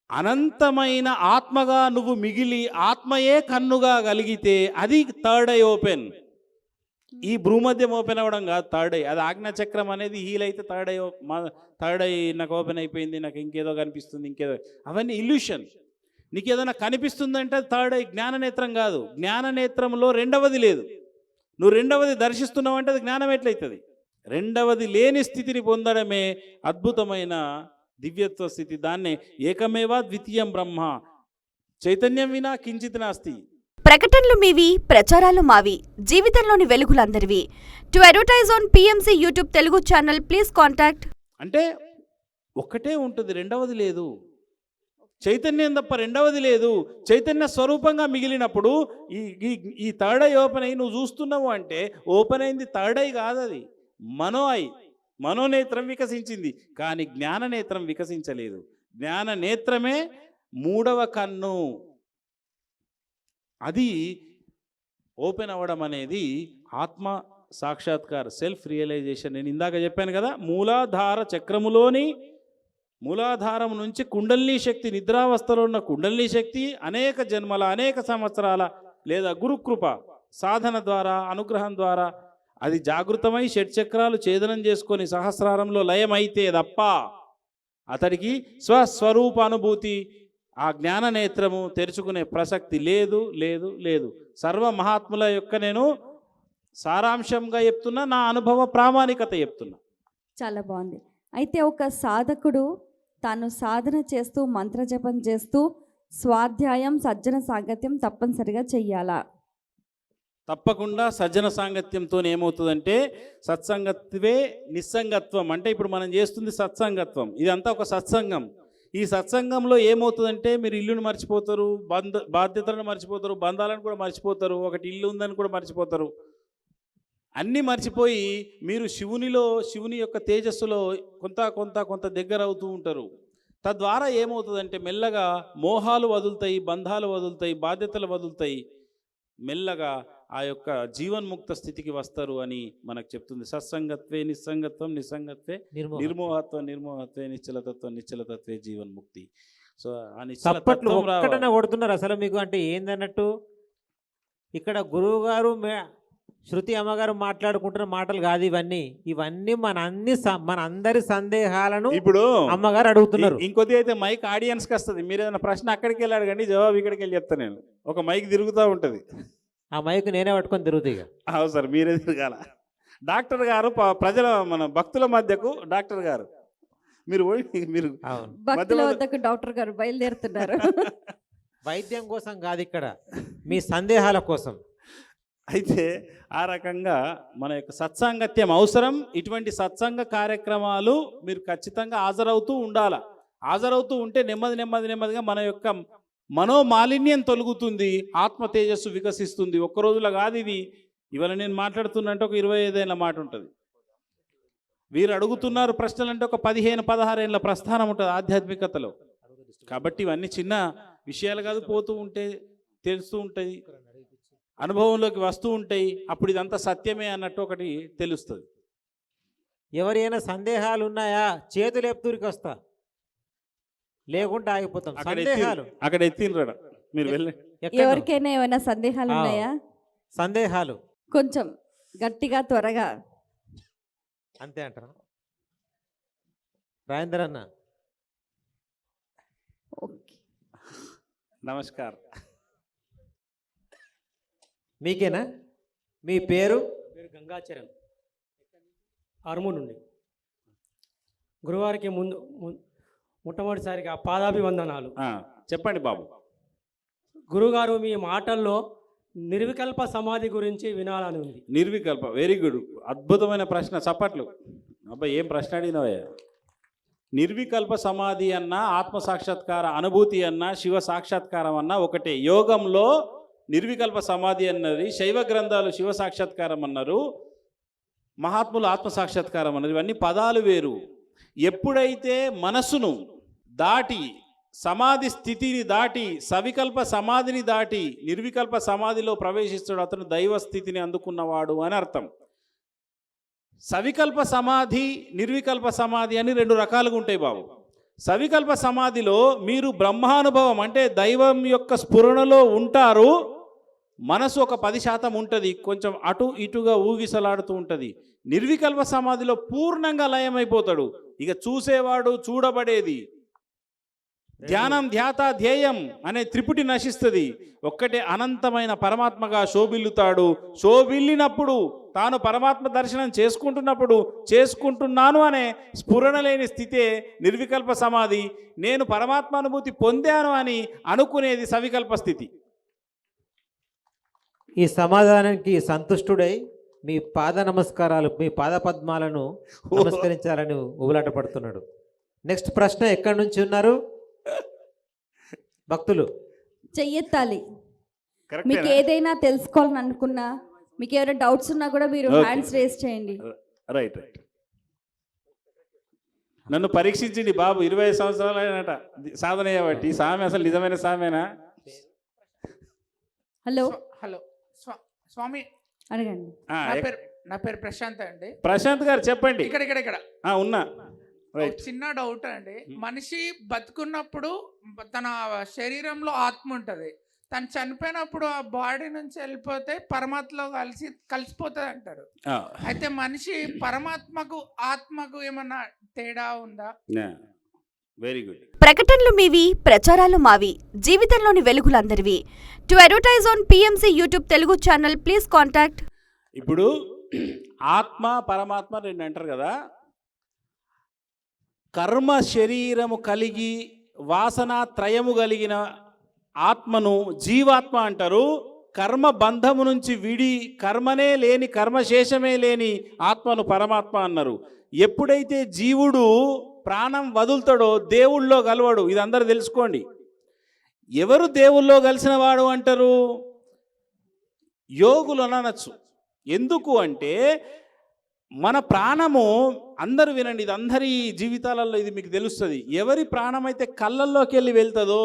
అనంతమైన ఆత్మగా నువ్వు మిగిలి ఆత్మయే కన్నుగా కలిగితే అది థర్డ్ ఐ ఓపెన్. ఈ భూమధ్యం ఓపెన్ అవ్వడం కాదు థర్డ్ ఐ. అది ఆజ్ఞాచక్రం అనేది హీల్ అయితే థర్డ్ ఐ నాకు ఓపెన్ అయిపోయింది, నాకు ఇంకేదో కనిపిస్తుంది, ఇంకేదో, అవన్నీ ఇల్యూషన్. నీకు ఏదైనా కనిపిస్తుందంటే థర్డ్ ఐ, జ్ఞాననేత్రం కాదు. జ్ఞాననేత్రంలో రెండవది లేదు. నువ్వు రెండవది దర్శిస్తున్నావు అంటే అది జ్ఞానం ఎట్లయితుంది? రెండవది లేని స్థితిని పొందడమే అద్భుతమైన దివ్యత్వ స్థితి. దాన్నే ఏకమేవా ద్వితీయం బ్రహ్మ, చైతన్యం వినా కించిత్ నాస్తి. ప్రకటనలు మీవి, ప్రచారాలు మావి, జీవితంలోని వెలుగులందరివి. To advertise on PMC YouTube Telugu channel please contact. అంటే ఒకటే ఉంటుంది, రెండవది లేదు. చైతన్యం తప్ప రెండవది లేదు. చైతన్య స్వరూపంగా మిగిలినప్పుడు ఈ థర్డ్ ఐ ఓపెన్ అయ్యి నువ్వు చూస్తున్నావు అంటే ఓపెన్ అయింది థర్డ్ ఐ కాదు, అది మనో ఐ. మనోనేత్రం వికసించింది కానీ జ్ఞాననేత్రం వికసించలేదు. జ్ఞాననేత్రమే మూడవ కన్ను. అది ఓపెన్ అవ్వడం అనేది ఆత్మ సాక్షాత్కార, సెల్ఫ్ రియలైజేషన్. నేను ఇందాక చెప్పాను కదా, మూలాధార చక్రములోని మూలాధారం నుంచి కుండలిని శక్తి, నిద్రావస్థలో ఉన్న కుండలిని శక్తి అనేక జన్మల, అనేక సంవత్సరాల లేదా గురుకృప సాధన ద్వారా, అనుగ్రహం ద్వారా అది జాగృతమై షట్చక్రాలు ఛేదనం చేసుకొని సహస్రారంలో లయమైతే తప్ప అతడికి స్వస్వరూపానుభూతి, ఆ జ్ఞాననేత్రము తెరుచుకునే ప్రసక్తి లేదు లేదు లేదు. సర్వ మహాత్ముల యొక్క నేను సారాంశంగా చెప్తున్నా, నా అనుభవ ప్రామాణికత చెప్తున్నా. చాలా బాగుంది. అయితే ఒక సాధకుడు తాను సాధన చేస్తూ, మంత్రజపం చేస్తూ స్వాధ్యాయం, సజ్జన సాంగత్యం తప్పనిసరిగా చెయ్యాలా? తప్పకుండా. సజ్జన సాంగత్యంతో ఏమవుతుందంటే సత్సంగత్వే నిస్సంగత్వం. అంటే ఇప్పుడు మనం చేస్తుంది సత్సంగత్వం, ఇదంతా ఒక సత్సంగం. ఈ సత్సంగంలో ఏమవుతుందంటే మీరు ఇల్లును మర్చిపోతారు, బాధ్యతలను మర్చిపోతారు, బంధాలను కూడా మర్చిపోతారు, ఒకటి ఇల్లు ఉందని కూడా మర్చిపోతారు. అన్నీ మర్చిపోయి మీరు శివుని యొక్క తేజస్సులో కొంత దగ్గర అవుతూ ఉంటారు. తద్వారా ఏమవుతుందంటే మెల్లగా మోహాలు వదులుతాయి, బంధాలు వదులుతాయి, బాధ్యతలు వదులుతాయి. మెల్లగా ఆ యొక్క జీవన్ముక్త స్థితికి వస్తారు అని మనకు చెప్తుంది. సత్సంగత్వే నిస్సంగత్వం, నిస్సంగత్వే నిర్మోహత్వం, నిర్మోహత్వే నిశ్చలతత్వం, నిశ్చలతత్వే జీవన్ముక్తి. సో ఆ చప్పట్లు నిశ్చలతత్వం ఒక్కటనే కొడుతున్నారు అసలు మీకు. అంటే ఏందన్నట్టు ఇక్కడ గురువు గారు శృతి అమ్మగారు మాట్లాడుకుంటున్న మాటలు కాదు ఇవన్నీ మన అందరి సందేహాలను ఇప్పుడు అమ్మగారు అడుగుతున్నారు. ఇంకొద్ది అయితే మైక్ ఆడియన్స్కి వస్తుంది. మీరు ఏదైనా ప్రశ్న అక్కడికి వెళ్ళి అడగండి, జవాబు ఇక్కడికి వెళ్ళి చెప్తాను నేను. ఒక మైక్ తిరుగుతూ ఉంటుంది. ఆ మైక్ నేనే పట్టుకొని తిరుగుతాయి. అవును సార్, మీరే తిరగాల. డాక్టర్ గారు మన భక్తుల మధ్యకు డాక్టర్ గారు మీరు మీరు అవును. భక్తుల మధ్య- వద్దకు డాక్టర్ గారు బయలుదేరుతున్నారు. వైద్యం కోసం కాదు ఇక్కడ, మీ సందేహాల కోసం. అయితే ఆ రకంగా మన యొక్క సత్సాంగత్యం అవసరం. ఇటువంటి సత్సంగ కార్యక్రమాలు మీరు ఖచ్చితంగా హాజరవుతూ ఉండాల. హాజరవుతూ ఉంటే నెమ్మదిగా మన యొక్క మనోమాలిన్యం తొలగుతుంది, ఆత్మ తేజస్సు వికసిస్తుంది. ఒక్క రోజులో కాదు ఇది. ఇవాళ నేను మాట్లాడుతున్నంటే ఒక 25 ఏళ్ళ మాట ఉంటుంది. వీరు అడుగుతున్నారు ప్రశ్నలు అంటే ఒక 15-16 ఏళ్ళ ప్రస్థానం ఉంటుంది ఆధ్యాత్మికతలో. కాబట్టి ఇవన్నీ చిన్న విషయాలు కాదు, పోతూ ఉంటే తెలుస్తూ ఉంటాయి, అనుభవంలోకి వస్తూ ఉంటాయి. అప్పుడు ఇదంతా సత్యమే అన్నట్టు ఒకటి తెలుస్తుంది. ఎవరైనా సందేహాలు ఉన్నాయా? చేతులు ఎత్తురికి వస్తా, లేకుంటే ఆగిపోతాం. సందేహాలు అక్కడ ఎత్తిండ్రడ మీరు వెళ్ళండి. ఎక్కడ? ఎవరికైనా ఏమైనా సందేహాలు ఉన్నాయా? సందేహాలు కొంచెం గట్టిగా త్వరగా. అంతే అంటారా రాజేంద్ర అన్న? ఓకే. నమస్కారం. మీకేనా? మీ పేరు? పేరు గంగాచరణ్, ఆర్మూర్ నుండి. గురువారికి మొట్టమొదటిసారిగా పాదాభివందనాలు. చెప్పండి బాబు. గురుగారు, మీ మాటల్లో నిర్వికల్ప సమాధి గురించి వినాలని ఉంది. నిర్వికల్ప, వెరీ గుడ్, అద్భుతమైన ప్రశ్న. చప్పట్లు. అబ్బాయి ఏం ప్రశ్న అడిగినావయ్యా. నిర్వికల్ప సమాధి అన్న, ఆత్మ సాక్షాత్కార అనుభూతి అన్న, శివ సాక్షాత్కారం అన్న ఒకటే. యోగంలో నిర్వికల్ప సమాధి అన్నది, శైవ గ్రంథాలు శివ సాక్షాత్కారం అన్నారు, మహాత్ములు ఆత్మ సాక్షాత్కారం అన్నారు. ఇవన్నీ పదాలు వేరు. ఎప్పుడైతే మనసును దాటి, సమాధి స్థితిని దాటి, సవికల్ప సమాధిని దాటి నిర్వికల్ప సమాధిలో ప్రవేశిస్తాడు, అతను దైవ స్థితిని అందుకున్నవాడు అని అర్థం. సవికల్ప సమాధి, నిర్వికల్ప సమాధి అని 2 రకాలుగా ఉంటాయి బాబు. సవికల్ప సమాధిలో మీరు బ్రహ్మానుభవం అంటే దైవం యొక్క స్ఫురణలో ఉంటారు. మనసు ఒక 10% ఉంటుంది, కొంచెం అటు ఇటుగా ఊగిసలాడుతూ ఉంటుంది. నిర్వికల్ప సమాధిలో పూర్ణంగా లయమైపోతాడు. ఇక చూసేవాడు, చూడబడేది, ధ్యానం, ధ్యాత, ధ్యేయం అనే త్రిపుటి నశిస్తుంది. ఒక్కటే అనంతమైన పరమాత్మగా శోభిల్లుతాడు. శోభిల్లినప్పుడు తాను పరమాత్మ దర్శనం చేసుకుంటున్నాను అనే స్ఫురణ లేని స్థితే నిర్వికల్ప సమాధి. నేను పరమాత్మ అనుభూతి పొందాను అని అనుకునేది సవికల్ప స్థితి. ఈ సమాధానానికి సంతుష్టుడై మీ పాద నమస్కారాలు, మీ పాద పద్మాలను నమస్కరించాలని ఉబలాట పడుతున్నాడు. నెక్స్ట్ ప్రశ్న, ఎక్కడి నుంచి ఉన్నారు భక్తులు? చెయ్యెత్తాలి. కరెక్టేనా? మీకు ఏదైనా తెలుసుకోవాలని అనుకున్నా, మీకు ఏమైనా డౌట్స్ ఉన్నా కూడా మీరు Okay. హ్యాండ్స్ రేస్ చేయండి. రైట్. నన్ను పరీక్షించింది బాబు. 25 సంవత్సరాలు అయినట సాధన చేయబట్టి. ఈ సామె అసలు నిజమైన సామేనా? హలో, హలో స్వామి, అడగండి. నా పేరు ప్రశాంత్ అండి. ప్రశాంత్ గారు చెప్పండి. ఇక్కడ ఉన్నా. ఒక రైట్. చిన్న డౌట్ అండి. మనిషి బతుకున్నప్పుడు తన శరీరంలో ఆత్మ ఉంటుంది, తను చనిపోయినప్పుడు ఆ బాడీ నుంచి వెళ్ళిపోతే పరమాత్మలో కలిసిపోతుంది అంటారు. అయితే మనిషి పరమాత్మకు ఆత్మకు ఏమన్నా తేడా ఉందా? Very good. ప్రకటనలు మీవి, ప్రచారాలు మావి, జీవితంలోని వెలుగులందరివి. To advertise on PMC YouTube Telugu channel please contact. ఇప్పుడు ఆత్మ, పరమాత్మ 2 అంటారు కదా. కర్మ శరీరము కలిగి వాసన త్రయము కలిగిన ఆత్మను జీవాత్మ అంటారు. కర్మ బంధము నుంచి విడి, కర్మనే లేని, కర్మశేషమే లేని ఆత్మను పరమాత్మ అన్నారు. ఎప్పుడైతే జీవుడు ప్రాణం వదులుతాడో దేవుళ్ళో కలవాడు. ఇది అందరూ తెలుసుకోండి. ఎవరు దేవుళ్ళో కలిసిన వాడు అంటారు? యోగులు అనొచ్చు. ఎందుకు అంటే మన ప్రాణము, అందరూ వినండి, ఇది అందరి జీవితాలలో ఇది మీకు తెలుస్తుంది. ఎవరి ప్రాణం అయితే కళ్ళల్లోకి వెళ్ళి వెళ్తుందో,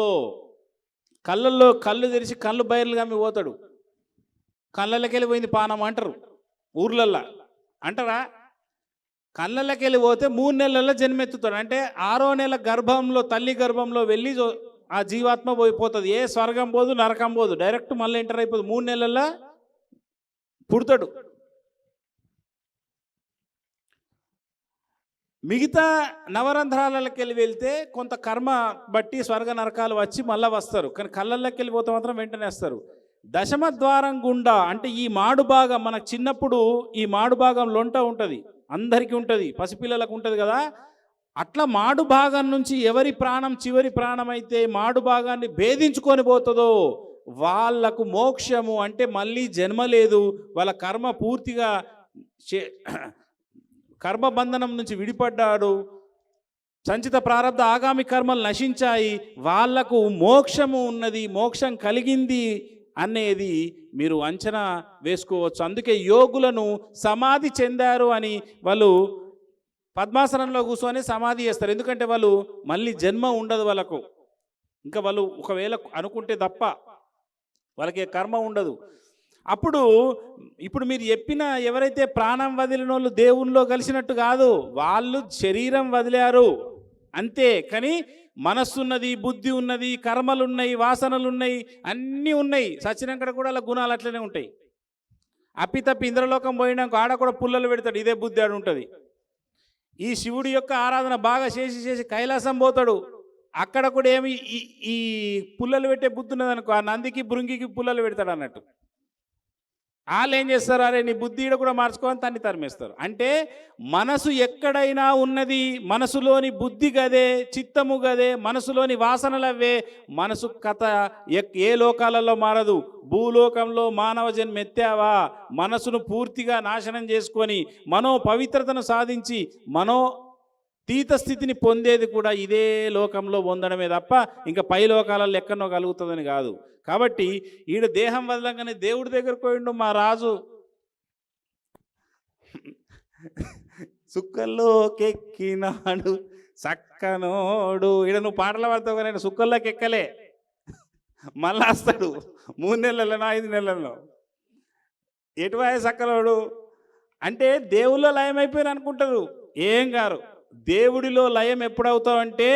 కళ్ళల్లో కళ్ళు తెరిచి కళ్ళు బయర్లుగా పోతాడు. కళ్ళకి వెళ్ళి పోయింది పానం అంటారు ఊర్లల్లో. అంటారా? కళ్ళకి వెళ్ళి పోతే 3 నెలల్లో జన్మెత్తుతాడు. అంటే 6వ నెల గర్భంలో, తల్లి గర్భంలో వెళ్ళి ఆ జీవాత్మ పోయిపోతుంది. ఏ స్వర్గం పోదు, నరకం పోదు, డైరెక్ట్ మళ్ళీ ఎంటర్ అయిపోతుంది. 3 నెలల్లో పుడతాడు. మిగతా నవరంధ్రాలకి వెళ్ళి వెళ్తే కొంత కర్మ బట్టి స్వర్గ నరకాలు వచ్చి మళ్ళీ వస్తారు. కానీ కళ్ళల్లోకి వెళ్ళిపోతే మాత్రం వెంటనే వస్తారు. 10వ ద్వారం గుండా అంటే ఈ మాడు భాగం, మనకు చిన్నప్పుడు ఈ మాడు భాగం లొంట ఉంటుంది, అందరికీ ఉంటుంది, పసిపిల్లలకు ఉంటుంది కదా. అట్లా మాడు భాగం నుంచి ఎవరి ప్రాణం చివరి ప్రాణం అయితే మాడు భాగాన్ని భేదించుకొని పోతుందో వాళ్ళకు మోక్షము అంటే మళ్ళీ జన్మ లేదు, వాళ్ళ కర్మ పూర్తిగా కర్మబంధనం నుంచి విడిపడ్డాడు, సంచిత ప్రారంధ ఆగామి కర్మలు నశించాయి, వాళ్లకు మోక్షము ఉన్నది, మోక్షం కలిగింది అనేది మీరు అంచనా వేసుకోవచ్చు. అందుకే యోగులను సమాధి చెందారు అని వాళ్ళు పద్మాసనంలో కూర్చొని సమాధి చేస్తారు. ఎందుకంటే వాళ్ళు మళ్ళీ జన్మ ఉండదు వాళ్ళకు, ఇంకా వాళ్ళు ఒకవేళ అనుకుంటే తప్ప వాళ్ళకి కర్మ ఉండదు. అప్పుడు ఇప్పుడు మీరు చెప్పిన ఎవరైతే ప్రాణం వదిలిన వాళ్ళు దేవునిలో కలిసినట్టు కాదు, వాళ్ళు శరీరం వదిలారు అంతే. కానీ మనస్సు ఉన్నది, బుద్ధి ఉన్నది, కర్మలు ఉన్నాయి, వాసనలు ఉన్నాయి, అన్నీ ఉన్నాయి. సచ్చినాక కూడా అలా గుణాలు అట్లనే ఉంటాయి. అప్పితప్పి ఇంద్రలోకం పోయినాక ఆడ కూడా పుల్లలు పెడతాడు, ఇదే బుద్ధి ఆడు ఉంటుంది. ఈ శివుడి యొక్క ఆరాధన బాగా చేసి చేసి కైలాసం పోతాడు, అక్కడ కూడా ఏమి ఈ పుల్లలు పెట్టే బుద్ధి ఉన్నది అనుకో, ఆ నందికి భృంగికి పుల్లలు పెడతాడు అన్నట్టు. వాళ్ళు ఏం చేస్తారు, అరే నీ బుద్ధి ఈడ కూడా మార్చుకోని తన్ని తరిమేస్తారు. అంటే మనసు ఎక్కడైనా ఉన్నది, మనసులోని బుద్ధి గదే, చిత్తము గదే, మనసులోని వాసనలు అవే. మనసు కథ ఏ లోకాలలో మారదు. భూలోకంలో మానవ జన్మ ఎత్తావా, మనసును పూర్తిగా నాశనం చేసుకొని మనో పవిత్రతను సాధించి తీత స్థితిని పొందేది కూడా ఇదే లోకంలో పొందడమే తప్ప ఇంకా పై లోకాలలో ఎక్కడో కలుగుతుందని కాదు. కాబట్టి ఈడ దేహం వదలంగానే దేవుడి దగ్గరకు పోయిండు మా రాజు. సుక్కల్లోకెక్కినాడు సక్కనోడు. ఈడ నువ్వు పాటలు పాడతావు కానీ సుక్కల్లోకి ఎక్కలే, మళ్ళా వస్తాడు 3 నెలలను 5 నెలల్లో. ఎటువాయ సక్కనోడు అంటే దేవుళ్ళో లయమైపోయిన అనుకుంటారు, ఏం గారు. దేవుడిలో లయం ఎప్పుడవుతావంటే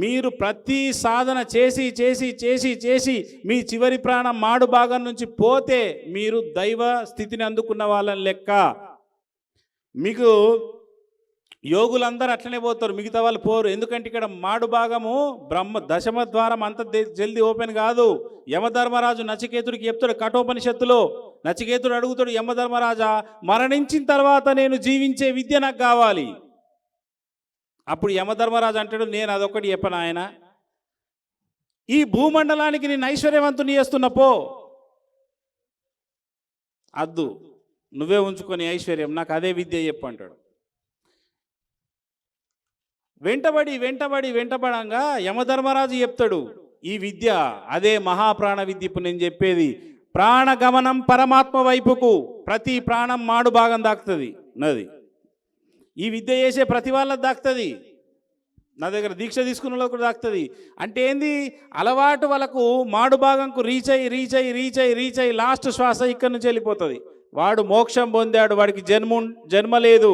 మీరు ప్రతి సాధన చేసి చేసి చేసి చేసి మీ చివరి ప్రాణం మాడు భాగం నుంచి పోతే మీరు దైవ స్థితిని అందుకున్న వాళ్ళని లెక్క. మీకు యోగులందరూ అట్లనే పోతారు, మిగతా వాళ్ళు పోరు. ఎందుకంటే ఇక్కడ మాడు భాగము దశమ ద్వారం అంత జల్దీ ఓపెన్ కాదు. యమధర్మరాజు నచికేతుడికి చెప్తాడు కఠోపనిషత్తులో. నచికేతుడు అడుగుతాడు, యమధర్మరాజా మరణించిన తర్వాత నేను జీవించే విద్య నాకు కావాలి. అప్పుడు యమధర్మరాజు అంటాడు, నేను అదొకటి చెప్పను ఆయన, ఈ భూమండలానికి నేను ఐశ్వర్యవంతుని చేస్తున్న పో, అద్దు నువ్వే ఉంచుకొని ఐశ్వర్యం, నాకు అదే విద్య చెప్పు అంటాడు. వెంటబడంగా యమధర్మరాజు చెప్తాడు, ఈ విద్య అదే మహాప్రాణ విద్య. ఇప్పుడు నేను చెప్పేది ప్రాణగమనం పరమాత్మ వైపుకు. ప్రతి ప్రాణం మాడు భాగం దాక్కుతుంది నది. ఈ విద్య చేసే ప్రతి వాళ్ళకి దాక్కుతుంది, నా దగ్గర దీక్ష తీసుకున్న వాళ్ళకు కూడా దాక్కుతుంది. అంటే ఏంది, అలవాటు వాళ్ళకు మాడు భాగంకు రీచ్ అయ్యి లాస్ట్ శ్వాస ఇక్కడి నుంచి వెళ్ళిపోతుంది. వాడు మోక్షం పొందాడు, వాడికి జన్మ లేదు.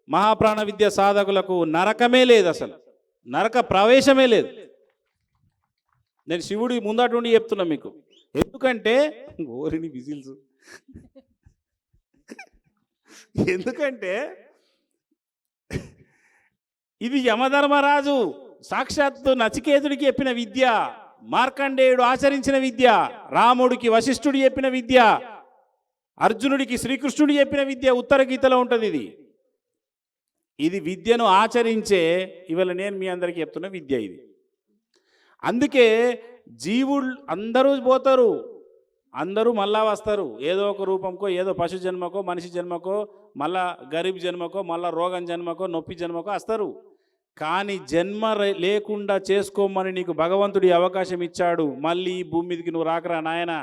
మహాప్రాణ విద్య సాధకులకు నరకమే లేదు, అసలు నరక ప్రవేశమే లేదు. నేను శివుడి ముందటుండి చెప్తున్నా మీకు. ఎందుకంటే ఓరిని విజిల్స్ ఎందుకంటే ఇది యమధర్మరాజు సాక్షాత్తు నచికేతుడికి చెప్పిన విద్య, మార్కండేయుడు ఆచరించిన విద్య, రాముడికి వశిష్ఠుడు చెప్పిన విద్య, అర్జునుడికి శ్రీకృష్ణుడు చెప్పిన విద్య ఉత్తర గీతలో ఉంటుంది. ఇది విద్యను ఆచరించే ఇవాళ నేను మీ అందరికీ చెప్తున్న విద్య ఇది. అందుకే జీవులు అందరూ పోతారు, అందరూ మళ్ళా వస్తారు. ఏదో ఒక రూపంకో, ఏదో పశు జన్మకో, మనిషి జన్మకో, మళ్ళా గరీబ్ జన్మకో, మళ్ళా రోగం జన్మకో, నొప్పి జన్మకో వస్తారు. కానీ జన్మ లేకుండా చేసుకోమని నీకు భగవంతుడి అవకాశం ఇచ్చాడు. మళ్ళీ ఈ భూమి మీదకి నువ్వు రాకరా నాయనా.